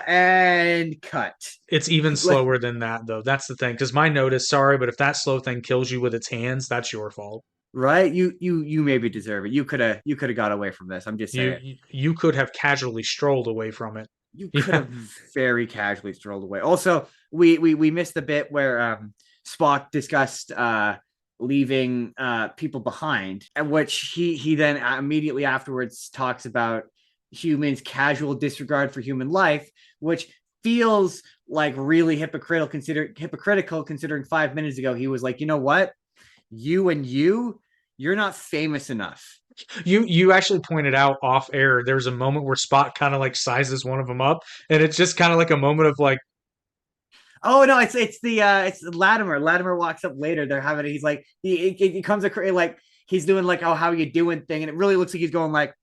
and cut.
It's even slower than that, though. That's the thing. Because my note is, sorry, but if that slow thing kills you with its hands, that's your fault.
Right? You maybe deserve it. You could have got away from this. I'm just saying.
You could have casually strolled away from it.
You could have very casually strolled away. Also, we missed the bit where Spock discussed leaving people behind, and which he then immediately afterwards talks about humans' casual disregard for human life, which feels like really hypocritical considering 5 minutes ago he was like, you know what, you're not famous enough.
You actually pointed out off air there's a moment where Spock kind of like sizes one of them up, and it's just kind of like a moment of like,
Oh no, it's Latimer. Latimer walks up later. They're having he's like he comes across like he's doing like how you doing thing, and it really looks like he's going like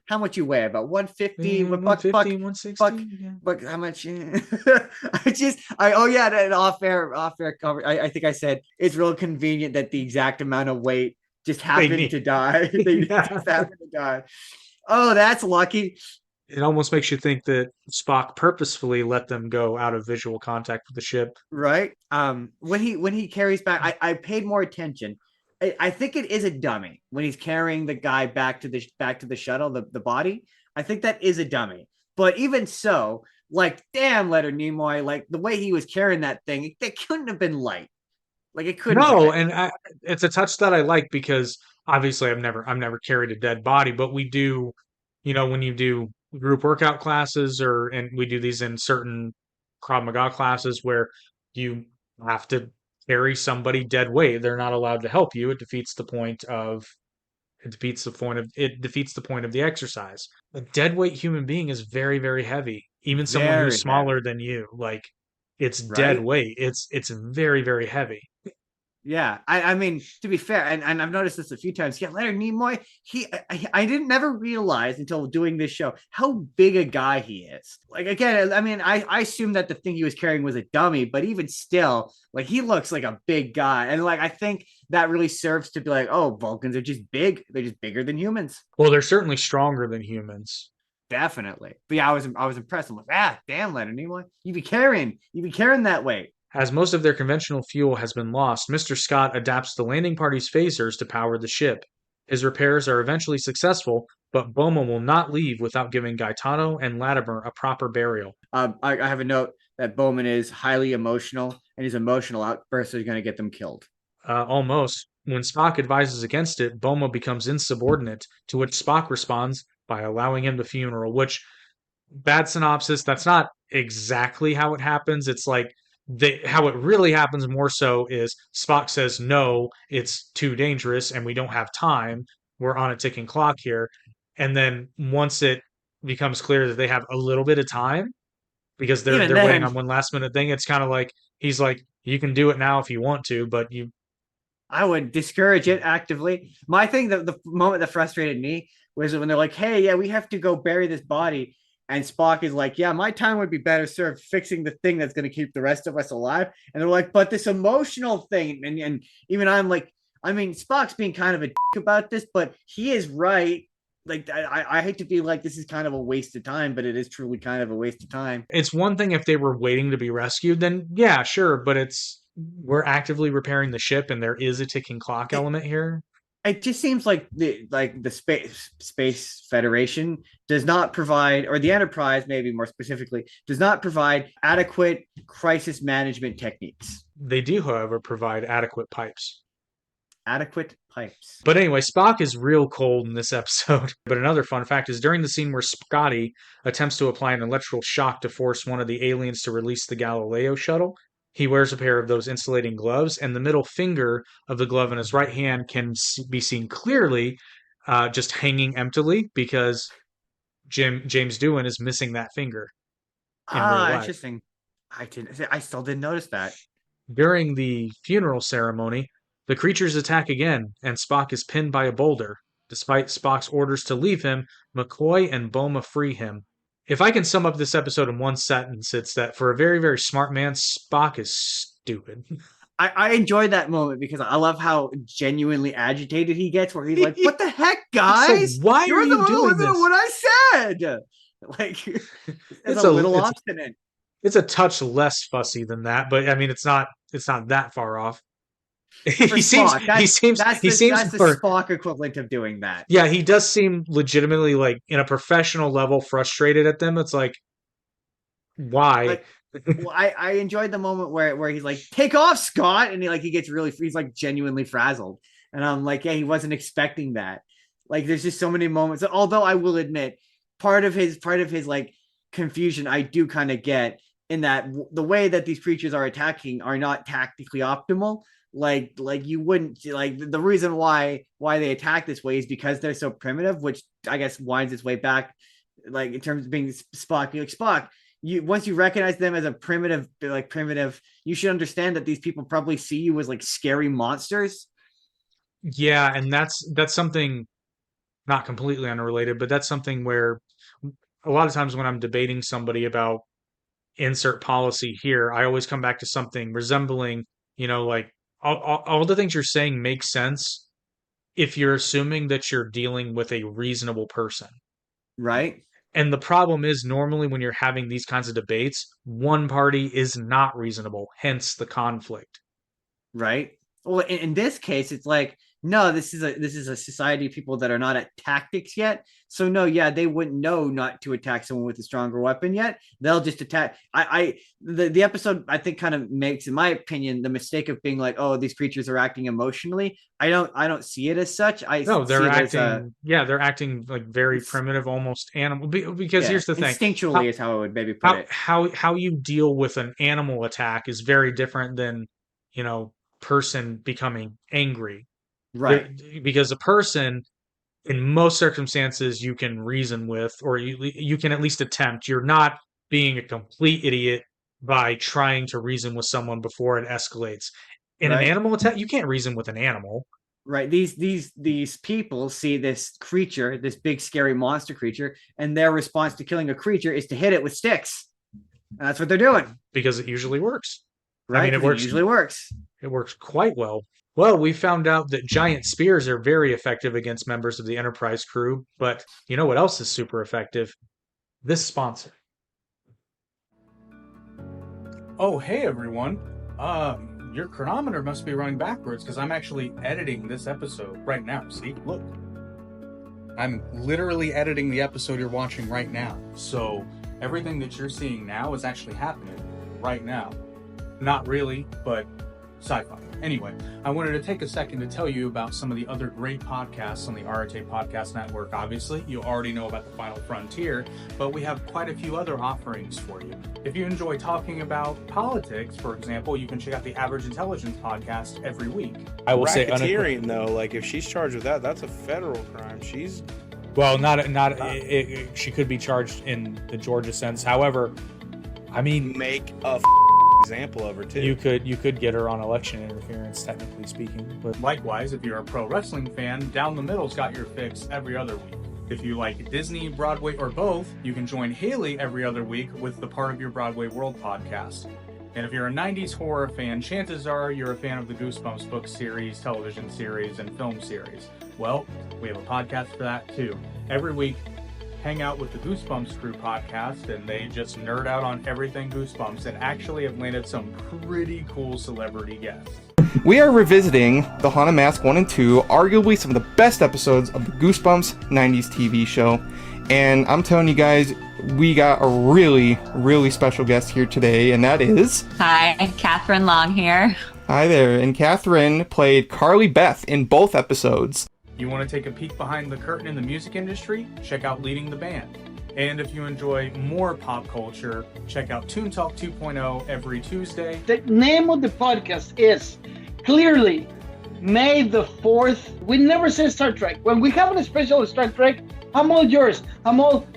how much you weigh? About 150? What buck,
160,
buck,
yeah.
buck, how much? Oh yeah, that off air cover. I think I said it's real convenient that the exact amount of weight just happened to die. They
Yeah.
just happened to die. Oh, that's lucky.
It almost makes you think that Spock purposefully let them go out of visual contact with the ship.
Right. When he carries back, I paid more attention. I think it is a dummy when he's carrying the guy back to the shuttle, the body. I think that is a dummy. But even so, like, damn, Leonard Nimoy, like the way he was carrying that thing, it couldn't have been light. Like it couldn't.
No,
have been.
and it's a touch that I like because obviously I've never carried a dead body, but we do, when you do group workout classes and we do these in certain Krav Maga classes where you have to carry somebody dead weight. They're not allowed to help you. It defeats the point of the exercise. A dead weight human being is very, very heavy. Even someone
Very
who's smaller
heavy.
than you, like it's dead
Right.
weight. It's very, very heavy.
Yeah, I mean, to be fair, and I've noticed this a few times. Yeah, Leonard Nimoy, I didn't never realize until doing this show how big a guy he is. Like again, I mean, I assumed that the thing he was carrying was a dummy, but even still, like he looks like a big guy, and like I think that really serves to be like, oh, Vulcans are just big. They're just bigger than humans,
Well, they're certainly stronger than humans.
definitely. But yeah, I was impressed. I'm like, damn, Leonard Nimoy, you be carrying that weight.
As most of their conventional fuel has been lost, Mr. Scott adapts the landing party's phasers to power the ship. His repairs are eventually successful, but Boma will not leave without giving Gaetano and Latimer a proper burial.
I have a note that Bowman is highly emotional, and his emotional outbursts are going to get them killed.
Almost. When Spock advises against it, Boma becomes insubordinate, to which Spock responds by allowing him the funeral, which, bad synopsis, that's not exactly how it happens. It's like how it really happens more so is Spock says, no, it's too dangerous and we don't have time. We're on a ticking clock here. And then once it becomes clear that they have a little bit of time because they're
Even
they're waiting
then,
on one last minute thing, it's kind of like he's like, you can do it now if you want to, but you
I would discourage it actively. My thing, the moment that frustrated me was when they're like, "Hey, yeah, we have to go bury this body," and Spock is like, "Yeah, my time would be better served fixing the thing that's going to keep the rest of us alive." And they're like, "But this emotional thing," and even I'm like, I mean, Spock's being kind of a dick about this, but he is right. Like, I hate to be like this is kind of a waste of time, but it is truly kind of a waste of time.
it's one thing if they were waiting to be rescued, then yeah, sure, but we're actively repairing the ship and there is a ticking clock
It,
element here.
it just seems like the space federation does not provide, or the Enterprise maybe more specifically does not provide adequate crisis management techniques.
They do, however, provide adequate pipes.
Adequate pipes.
But anyway, Spock is real cold in this episode. But another fun fact is during the scene where Scotty attempts to apply an electrical shock to force one of the aliens to release the Galileo shuttle, he wears a pair of those insulating gloves, and the middle finger of the glove in his right hand can be seen clearly, just hanging emptily because James Doohan is missing that finger in real life.
Interesting. I still didn't notice that.
During the funeral ceremony, the creatures attack again, and Spock is pinned by a boulder. Despite Spock's orders to leave him, McCoy and Boma free him. If I can sum up this episode in one sentence, it's that for a very, very smart man, Spock is stupid.
I enjoyed that moment because I love how genuinely agitated he gets, where he's like, "What the heck, guys?
So why
You're
are you doing this?
What I said." Like, it's a little obstinate.
It's a touch less fussy than that, but I mean, it's not that far off.
He seems that's the
for,
Spock equivalent of doing that.
Yeah, he does seem legitimately, like, in a professional level, frustrated at them. It's like, why?
Like, well, I enjoyed the moment where he's like, "Take off, Scott," and he gets he's like genuinely frazzled, and I'm like, yeah, he wasn't expecting that. Like, there's just so many moments. Although I will admit, part of his like confusion, I do kind of get in that the way that these creatures are attacking are not tactically optimal. Like you wouldn't like the reason why they attack this way is because they're so primitive, which I guess winds its way back, like in terms of being Spock. Like, Spock, once you recognize them as a primitive, you should understand that these people probably see you as like scary monsters.
Yeah, and that's something not completely unrelated, but that's something where a lot of times when I'm debating somebody about insert policy here, I always come back to something resembling, like all the things you're saying make sense if you're assuming that you're dealing with a reasonable person.
Right.
And the problem is normally when you're having these kinds of debates, one party is not reasonable, hence the conflict.
Right. Well, in this case, it's like, no, this is a society of people that are not at tactics yet. So no, yeah, they wouldn't know not to attack someone with a stronger weapon yet. They'll just attack. The episode I think kind of makes, in my opinion, the mistake of being like, oh, these creatures are acting emotionally. I don't see it as such.
No, they're acting. Yeah, they're acting like very primitive, almost animal. Because here's the thing:
instinctually is how I would maybe put it.
How you deal with an animal attack is very different than, person becoming angry.
Right.
Because a person, in most circumstances, you can reason with, or you can at least attempt. You're not being a complete idiot by trying to reason with someone before it escalates. In an animal attack, you can't reason with an animal.
Right. These people see this creature, this big scary monster creature, and their response to killing a creature is to hit it with sticks. And that's what they're doing.
Because it usually works.
Right. I mean, it usually works.
It works quite well. Well, we found out that giant spears are very effective against members of the Enterprise crew, but you know what else is super effective? This sponsor.
Oh, hey everyone. Your chronometer must be running backwards because I'm actually editing this episode right now. See, look. I'm literally editing the episode you're watching right now. So everything that you're seeing now is actually happening right now. Not really, but sci-fi. Anyway, I wanted to take a second to tell you about some of the other great podcasts on the Arate Podcast Network. Obviously, you already know about The Final Frontier, but we have quite a few other offerings for you. If you enjoy talking about politics, for example, you can check out the Average Intelligence podcast every week.
I will say racketeering, though, like if she's charged with that, that's a federal crime. She's
she could be charged in the Georgia sense. However, I mean,
make a example of her too.
You could get her on election interference, technically speaking. But
likewise, if you're a pro wrestling fan, Down the Middle's got your fix every other week. If you like Disney, Broadway, or both, you can join Haley every other week with the Part of Your Broadway World podcast. And if you're a 90s horror fan, chances are you're a fan of the Goosebumps book series, television series, and film series. Well, we have a podcast for that too. Every week, hang out with the Goosebumps Crew podcast, and they just nerd out on everything Goosebumps and actually have landed some pretty cool celebrity guests.
We are revisiting The Haunted Mask 1 and 2, arguably some of the best episodes of the Goosebumps 90s TV show. And I'm telling you guys, we got a really, really special guest here today, and that is...
Hi, Catherine Long here.
Hi there, and Catherine played Carly Beth in both episodes.
You want to take a peek behind the curtain in the music industry? Check out Leading the Band. And if you enjoy more pop culture, check out Toon Talk 2.0 every Tuesday.
The name of the podcast is clearly May the 4th. We never say Star Trek. When we have a special Star Trek, I'm all yours. I'm all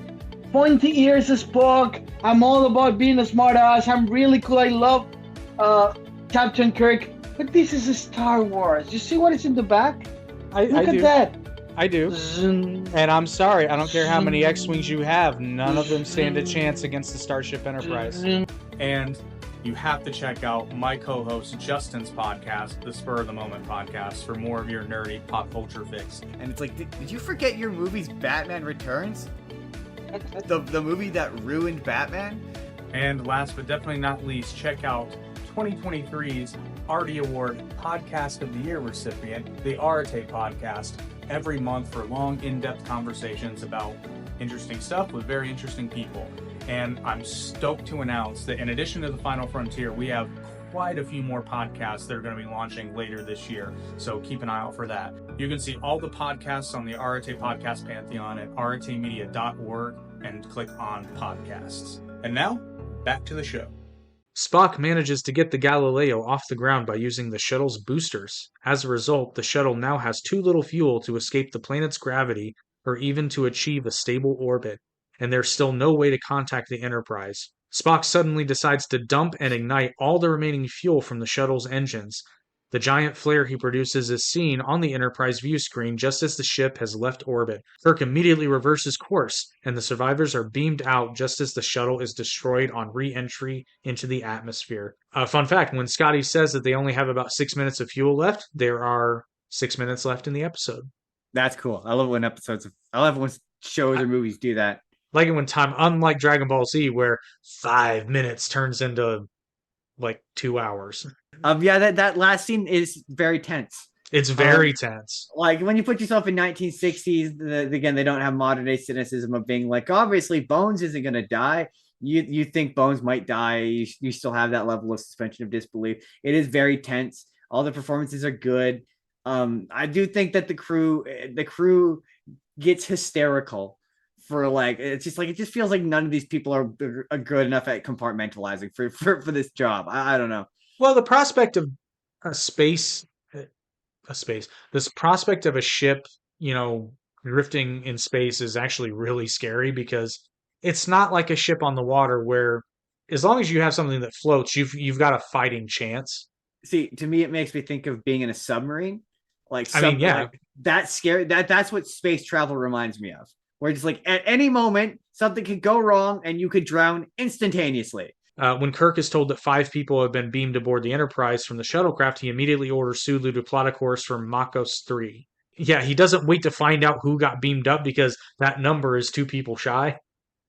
pointy ears as Spock. I'm all about being a smart ass. I'm really cool. I love Captain Kirk. But this is a Star Wars. You see what is in the back? Look at that.
I do. And I'm sorry, I don't care how many X-Wings you have, none of them stand a chance against the Starship Enterprise.
And you have to check out my co-host Justin's podcast, the Spur of the Moment podcast, for more of your nerdy pop culture fix.
And it's like, did you forget your movie's Batman Returns? the movie that ruined Batman?
And last but definitely not least, check out 2023's Artie Award Podcast of the Year recipient, the Arate Podcast, every month for long, in-depth conversations about interesting stuff with very interesting people. And I'm stoked to announce that in addition to The Final Frontier, we have quite a few more podcasts that are going to be launching later this year. So keep an eye out for that. You can see all the podcasts on the Arate Podcast Pantheon at aratemedia.org and click on podcasts. And now, back to the show.
Spock manages to get the Galileo off the ground by using the shuttle's boosters. As a result, the shuttle now has too little fuel to escape the planet's gravity or even to achieve a stable orbit, and there's still no way to contact the Enterprise. Spock suddenly decides to dump and ignite all the remaining fuel from the shuttle's engines. The giant flare he produces is seen on the Enterprise view screen just as the ship has left orbit. Kirk immediately reverses course, and the survivors are beamed out just as the shuttle is destroyed on re-entry into the atmosphere. Fun fact, when Scotty says that they only have about 6 minutes of fuel left, there are 6 minutes left in the episode.
That's cool. I love when shows or movies do that.
Like it when time, unlike Dragon Ball Z, where 5 minutes turns into like 2 hours.
Yeah, that last scene is very tense.
It's very tense.
Like when you put yourself in 1960s, again, they don't have modern day cynicism of being like, obviously Bones isn't going to die. You think Bones might die. You still have that level of suspension of disbelief. It is very tense. All the performances are good. I do think that the crew gets hysterical for like, it's just like, it just feels like none of these people are good enough at compartmentalizing for this job. I don't know.
Well, the prospect of this prospect of a ship, drifting in space is actually really scary because it's not like a ship on the water where as long as you have something that floats, you've got a fighting chance.
See, to me, it makes me think of being in a submarine. Like,
yeah,
that's scary. That's what space travel reminds me of. Where just like at any moment, something could go wrong and you could drown instantaneously.
When Kirk is told that 5 people have been beamed aboard the Enterprise from the shuttlecraft, he immediately orders Sulu to plot a course for Makos 3. Yeah, he doesn't wait to find out who got beamed up because that number is 2 people shy.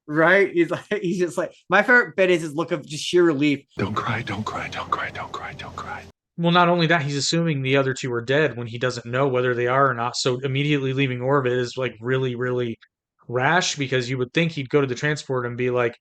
Right? He's just like, my favorite bit is his look of just sheer relief.
Don't cry, don't cry, don't cry, don't cry, don't cry.
Well, not only that, he's assuming the other 2 are dead when he doesn't know whether they are or not. So immediately leaving orbit is like really, really rash because you would think he'd go to the transport and be like,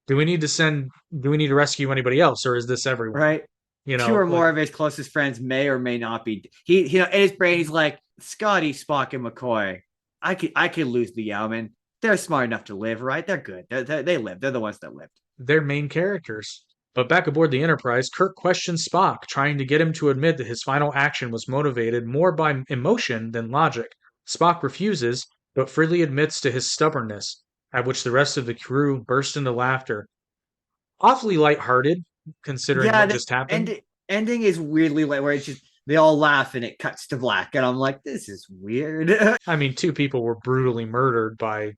do we need to rescue anybody else, or is this everyone?
Right. 2 or more of his closest friends may or may not be. He in his brain, he's like, Scotty, Spock, and McCoy. I could lose the Yeoman. They're smart enough to live, right? They're good. They live. They're the ones that lived.
They're main characters. But back aboard the Enterprise, Kirk questions Spock, trying to get him to admit that his final action was motivated more by emotion than logic. Spock refuses, but freely admits to his stubbornness, at which the rest of the crew burst into laughter. Awfully lighthearted, considering what just happened.
Ending is weirdly like where it's just they all laugh and it cuts to black, and I'm like, this is weird.
I mean, 2 people were brutally murdered by,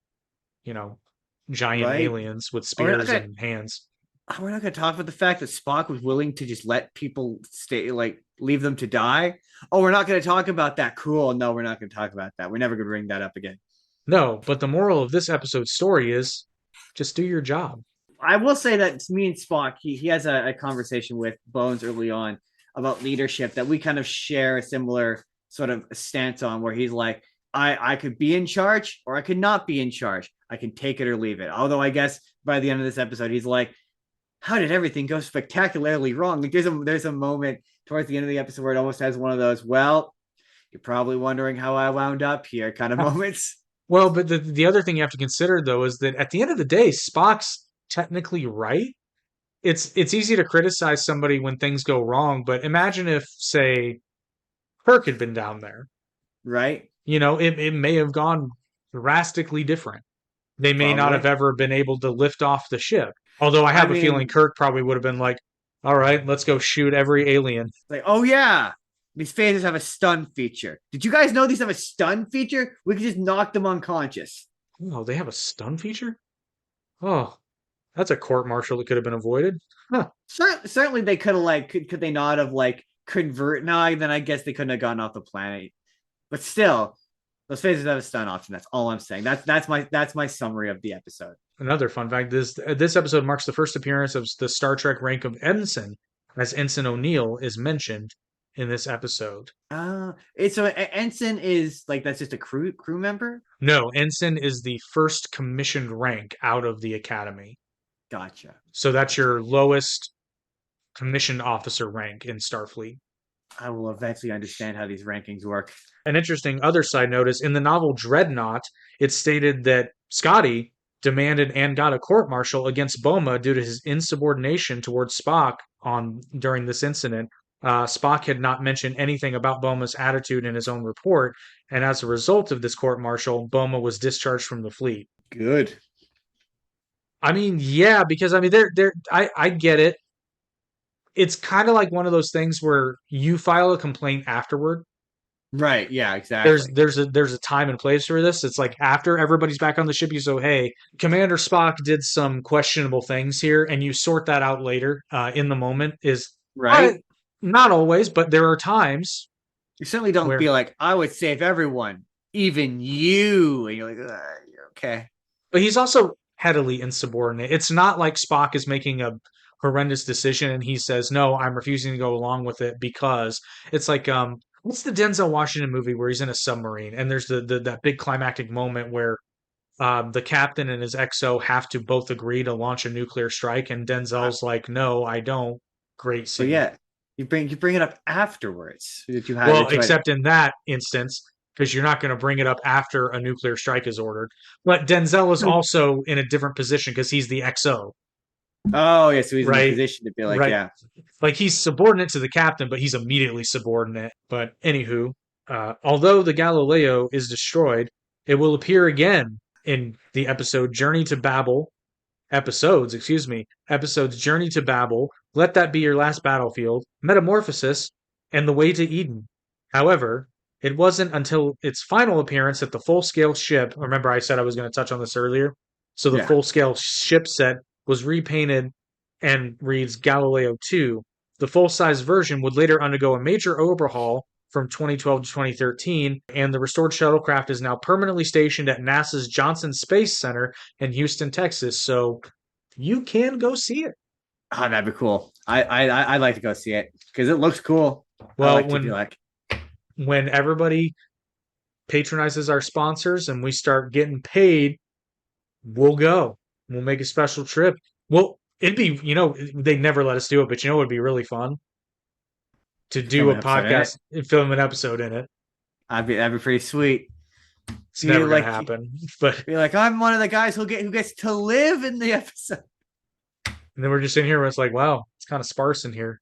giant aliens with spears and hands.
We're not going to talk about the fact that Spock was willing to just let people stay, like leave them to die. Oh, we're not going to talk about that. Cool. No, we're not going to talk about that. We're never going to bring that up again.
No, but the moral of this episode's story is just do your job.
I will say that me and Spock, he has a conversation with Bones early on about leadership that we kind of share a similar sort of stance on, where he's like, I could be in charge or I could not be in charge. I can take it or leave it. Although I guess by the end of this episode, he's like, how did everything go spectacularly wrong? Like there's a moment towards the end of the episode where it almost has one of those, well, you're probably wondering how I wound up here kind of moments.
Well, but the other thing you have to consider, though, is that at the end of the day, Spock's technically right. It's easy to criticize somebody when things go wrong, but imagine if, say, Kirk had been down there.
Right.
It may have gone drastically different. They may not have ever been able to lift off the ship. Although I have a feeling Kirk probably would have been like, all right, let's go shoot every alien.
Like, oh yeah, these phasers have a stun feature. Did you guys know these have a stun feature? We could just knock them unconscious.
Oh, they have a stun feature? Oh, that's a court-martial that could have been avoided. Huh.
Certainly they could have could they not have convert? No, then I guess they couldn't have gotten off the planet. But still, those phasers have a stun option. That's all I'm saying. That's my summary of the episode.
Another fun fact: this episode marks the first appearance of the Star Trek rank of ensign, as Ensign O'Neill is mentioned in this episode.
So ensign is that's just a crew member?
No, ensign is the first commissioned rank out of the academy.
Gotcha.
So that's your lowest commissioned officer rank in Starfleet.
I will eventually understand how these rankings work.
An interesting other side note is in the novel Dreadnought, it's stated that Scotty demanded and got a court-martial against Boma due to his insubordination towards Spock during this incident. Spock had not mentioned anything about Boma's attitude in his own report, and as a result of this court-martial, Boma was discharged from the fleet.
Good.
I mean, yeah, because I mean, I get it. It's kind of like one of those things where you file a complaint afterward.
Right. Yeah. Exactly.
There's a time and place for this. It's like after everybody's back on the ship, you say, "Hey, Commander Spock did some questionable things here," and you sort that out later. In the moment is
Right.
not always, but there are times
You certainly don't
where,
be like, I would save everyone, even you. And you're like, you're okay.
but he's also heavily insubordinate. It's not like Spock is making a horrendous decision and he says, "No, I'm refusing to go along with it because." It's like what's the Denzel Washington movie where he's in a submarine and there's the that big climactic moment where the captain and his XO have to both agree to launch a nuclear strike, and Denzel's like, "No, I don't." Great
So
scene.
yeah, you bring it up afterwards. That you had,
Well, except in that instance, because you're not going to bring it up after a nuclear strike is ordered. But Denzel is also in a different position because he's the XO.
Oh yeah, so he's in a
Right.
position to be like,
Right.
yeah,
Like he's subordinate to the captain, but he's immediately subordinate. But anywho, although the Galileo is destroyed, it will appear again in the episodes Journey to Babel, Let That Be Your Last Battlefield, Metamorphosis, and The Way to Eden. However, it wasn't until its final appearance at the full-scale ship, remember I said I was going to touch on this earlier, so the
Yeah.
full-scale ship set was repainted and reads Galileo 2. The full-size version would later undergo a major overhaul from 2012 to 2013, and the restored shuttlecraft is now permanently stationed at NASA's Johnson Space Center in Houston, Texas. So you can go see it.
oh, that'd be cool. I'd like to go see it because it looks cool.
Well,
I like to be like,
when everybody patronizes our sponsors and we start getting paid, we'll go. We'll make a special trip. Well, it'd be, they'd never let us do it, but it'd be really fun to do a podcast and film an episode in it.
that'd be pretty sweet.
It's never gonna happen. But
be like, I'm one of the guys who gets to live in the episode.
And then we're just in here where it's like, wow, it's kind of sparse in here.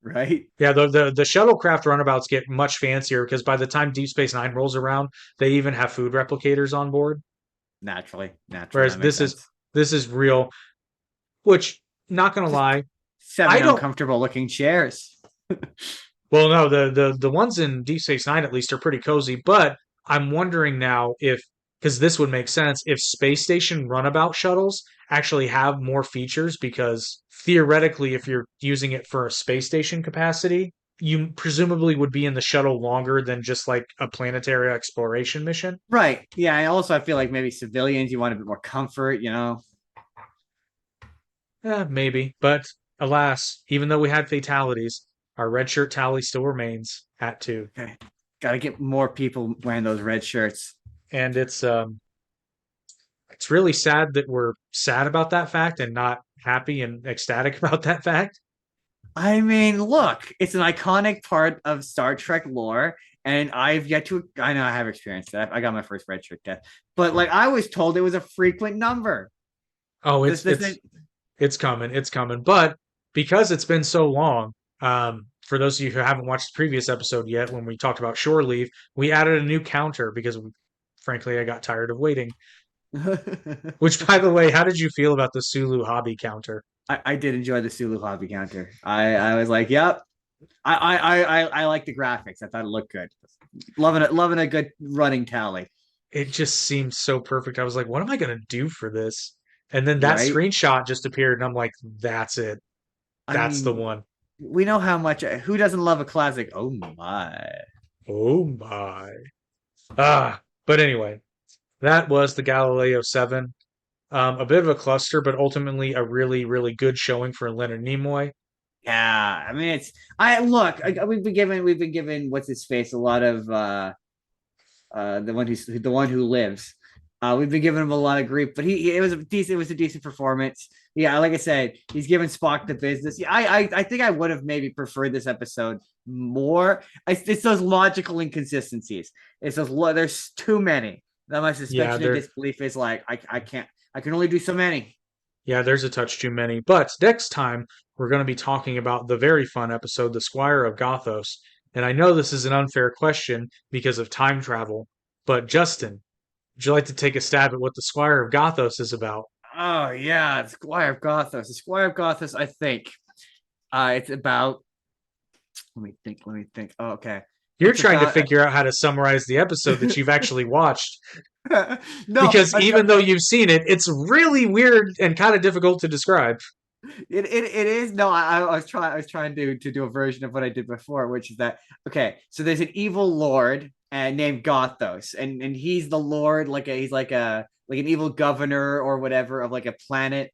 Right?
Yeah, the shuttlecraft runabouts get much fancier because by the time Deep Space Nine rolls around, they even have food replicators on board.
Naturally.
Whereas this is real, which, not gonna lie,
7 uncomfortable looking chairs.
Well, no, the ones in Deep Space Nine at least are pretty cozy, but I'm wondering now because this would make sense, if space station runabout shuttles actually have more features, because theoretically, if you're using it for a space station capacity, you presumably would be in the shuttle longer than just like a planetary exploration mission.
Right. Yeah. And also, I feel like maybe civilians, you want a bit more comfort,
Yeah, maybe. But alas, even though we had fatalities, our red shirt tally still remains at 2.
Okay. Got to get more people wearing those red shirts.
And it's really sad that we're sad about that fact and not happy and ecstatic about that fact.
I mean, look, it's an iconic part of Star Trek lore, and I know I have experienced that. I got my first red shirt death, but like I was told it was a frequent number.
Oh, it's coming. But because it's been so long, for those of you who haven't watched the previous episode yet, when we talked about shore leave, we added a new counter because, frankly, I got tired of waiting. Which, by the way, how did you feel about the Sulu hobby counter?
I did enjoy the Sulu hobby counter. I was like, yep. I like the graphics. I thought it looked good. Loving a good running tally.
It just seemed so perfect. I was like, what am I gonna do for this? And then that screenshot just appeared, and I'm like, that's it. That's the one.
We know how much. Who doesn't love a classic? Oh my.
Oh my. But anyway, that was the Galileo 7. A bit of a cluster, but ultimately a really, really good showing for Leonard Nimoy.
Yeah, I mean, we've been given what's his face a lot of the one who lives. We've been giving him a lot of grief, but it was a decent performance. Yeah, like I said, he's given Spock the business. Yeah, I think I would have maybe preferred this episode more. It's those logical inconsistencies. There's too many. That my suspension of disbelief is like I can only do so many.
Yeah, there's a touch too many. But next time we're going to be talking about the very fun episode, The Squire of Gothos. And I know this is an unfair question because of time travel, but Justin, would you like to take a stab at what The Squire of Gothos is about?
Oh yeah, the Squire of Gothos. The Squire of Gothos, I think. It's about. Let me think. Oh, okay.
You're
It's
trying to
about-
figure out how to summarize the episode that you've actually watched.
no,
Because even though you've seen it, it's really weird and kind of difficult to describe.
It is. No, I was trying to do a version of what I did before, which is that okay. So there's an evil lord named Gothos, and he's the lord, he's like an evil governor or whatever of like a planet,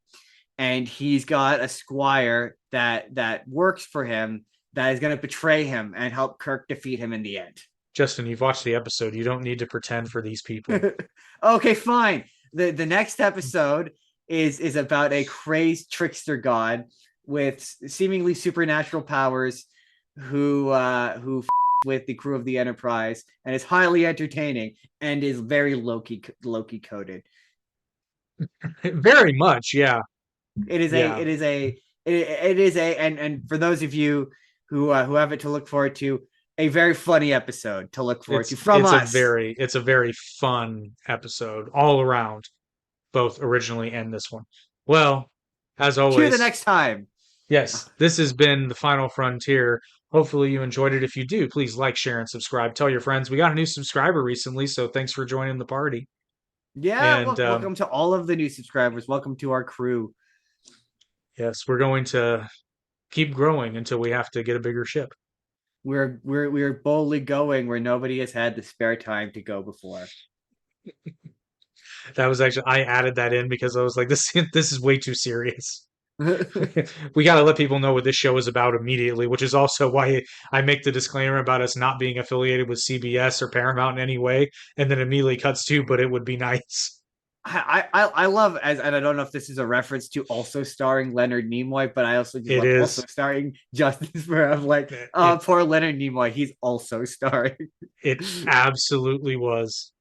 and he's got a squire that works for him that is going to betray him and help Kirk defeat him in the end.
Justin, you've watched the episode. You don't need to pretend for these people.
Okay, fine. The next episode is about a crazed trickster god with seemingly supernatural powers who with the crew of the Enterprise, and is highly entertaining and is very Loki coded.
Very much, yeah.
It is and for those of you who have it to look forward to, a very funny episode to look forward to from us.
It's a very fun episode all around, both originally and this one. Well, as always,
to the next time.
Yes, this has been The Final Frontier. Hopefully you enjoyed it. If you do, please like, share, and subscribe. Tell your friends. We got a new subscriber recently, so thanks for joining the party.
Yeah,
and,
welcome to all of the new subscribers. Welcome to our crew.
Yes, we're going to keep growing until we have to get a bigger ship.
We're boldly going where nobody has had the spare time to go before.
That was actually, I added that in because I was like, this is way too serious. We got to let people know what this show is about immediately, which is also why I make the disclaimer about us not being affiliated with CBS or Paramount in any way, and then immediately cuts to, but it would be nice.
I love, and I don't know if this is a reference to also starring Leonard Nimoy, but I also also starring Justin Sparrow. Like, poor Leonard Nimoy, he's also starring.
It absolutely was.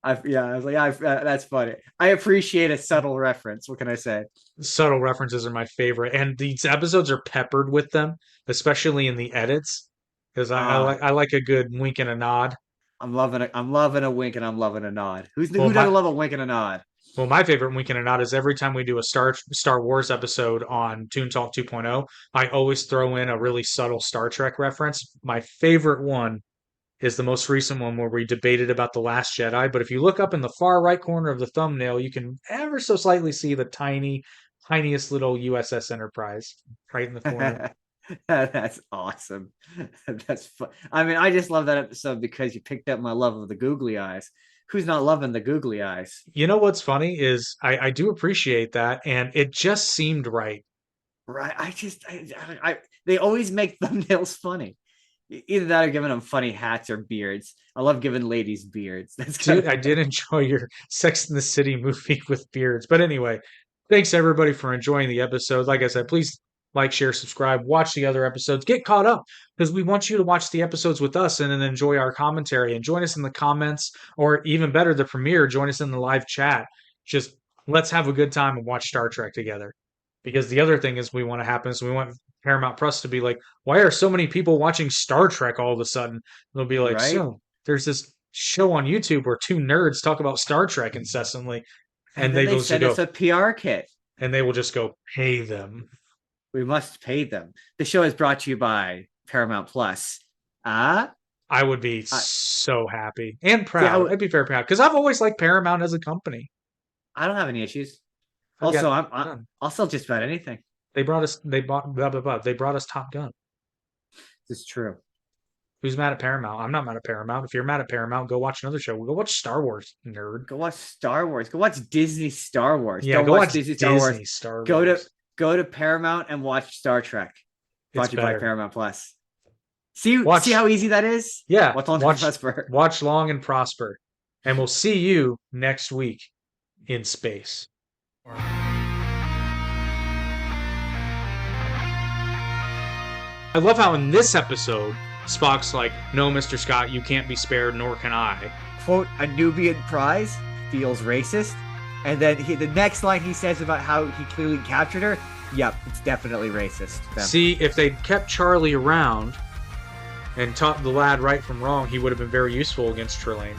I was like, that's funny. I appreciate a subtle reference. What can I say?
Subtle references are my favorite, and these episodes are peppered with them, especially in the edits, because I like a good wink and a nod.
I'm loving a wink and I'm loving a nod. Who doesn't love a wink and a nod?
Well, my favorite wink and a nod is every time we do a Star Wars episode on Toon Talk 2.0, I always throw in a really subtle Star Trek reference. My favorite one is the most recent one where we debated about The Last Jedi. But if you look up in the far right corner of the thumbnail, you can ever so slightly see the tiniest little USS Enterprise right in the corner.
That's awesome. That's fun. I mean, I just love that episode because you picked up my love of the googly eyes. Who's not loving the googly eyes?
You know what's funny is I do appreciate that, and it just seemed right.
Right. They always make thumbnails funny. Either that or giving them funny hats or beards. I love giving ladies beards.
Dude, I did enjoy your Sex and the City movie with beards. But anyway, thanks everybody for enjoying the episode. Like I said, please like, share, subscribe, watch the other episodes, get caught up, because we want you to watch the episodes with us and then enjoy our commentary and join us in the comments, or even better, the premiere, join us in the live chat. Just let's have a good time and watch Star Trek together. Because the other thing is we want to happen is we want Paramount Plus to be like, why are so many people watching Star Trek all of a sudden? They'll be like, right? So there's this show on YouTube where two nerds talk about Star Trek incessantly.
And they will send us a PR kit.
And they will just go, pay them.
We must pay them. The show is brought to you by Paramount Plus.
I would be so happy and proud. I'd be very proud because I've always liked Paramount as a company.
I don't have any issues. Also, I'll sell just about anything.
They brought us. They brought us Top Gun.
This is true.
Who's mad at Paramount? I'm not mad at Paramount. If you're mad at Paramount, go watch another show. Go watch Star Wars, nerd.
Go watch Star Wars. Go watch Disney Star Wars.
Yeah, go watch Disney Star Wars.
Go to Paramount and watch Star Trek. Brought to you by Paramount Plus. See how easy that is?
Yeah.
Watch long and prosper.
Watch long and prosper. And we'll see you next week in space. I love how in this episode, Spock's like, no, Mr. Scott, you can't be spared, nor can I.
Quote, a Nubian prize feels racist. And then the next line he says about how he clearly captured her, yep, it's definitely racist.
See, if they'd kept Charlie around and taught the lad right from wrong, he would have been very useful against Trelane.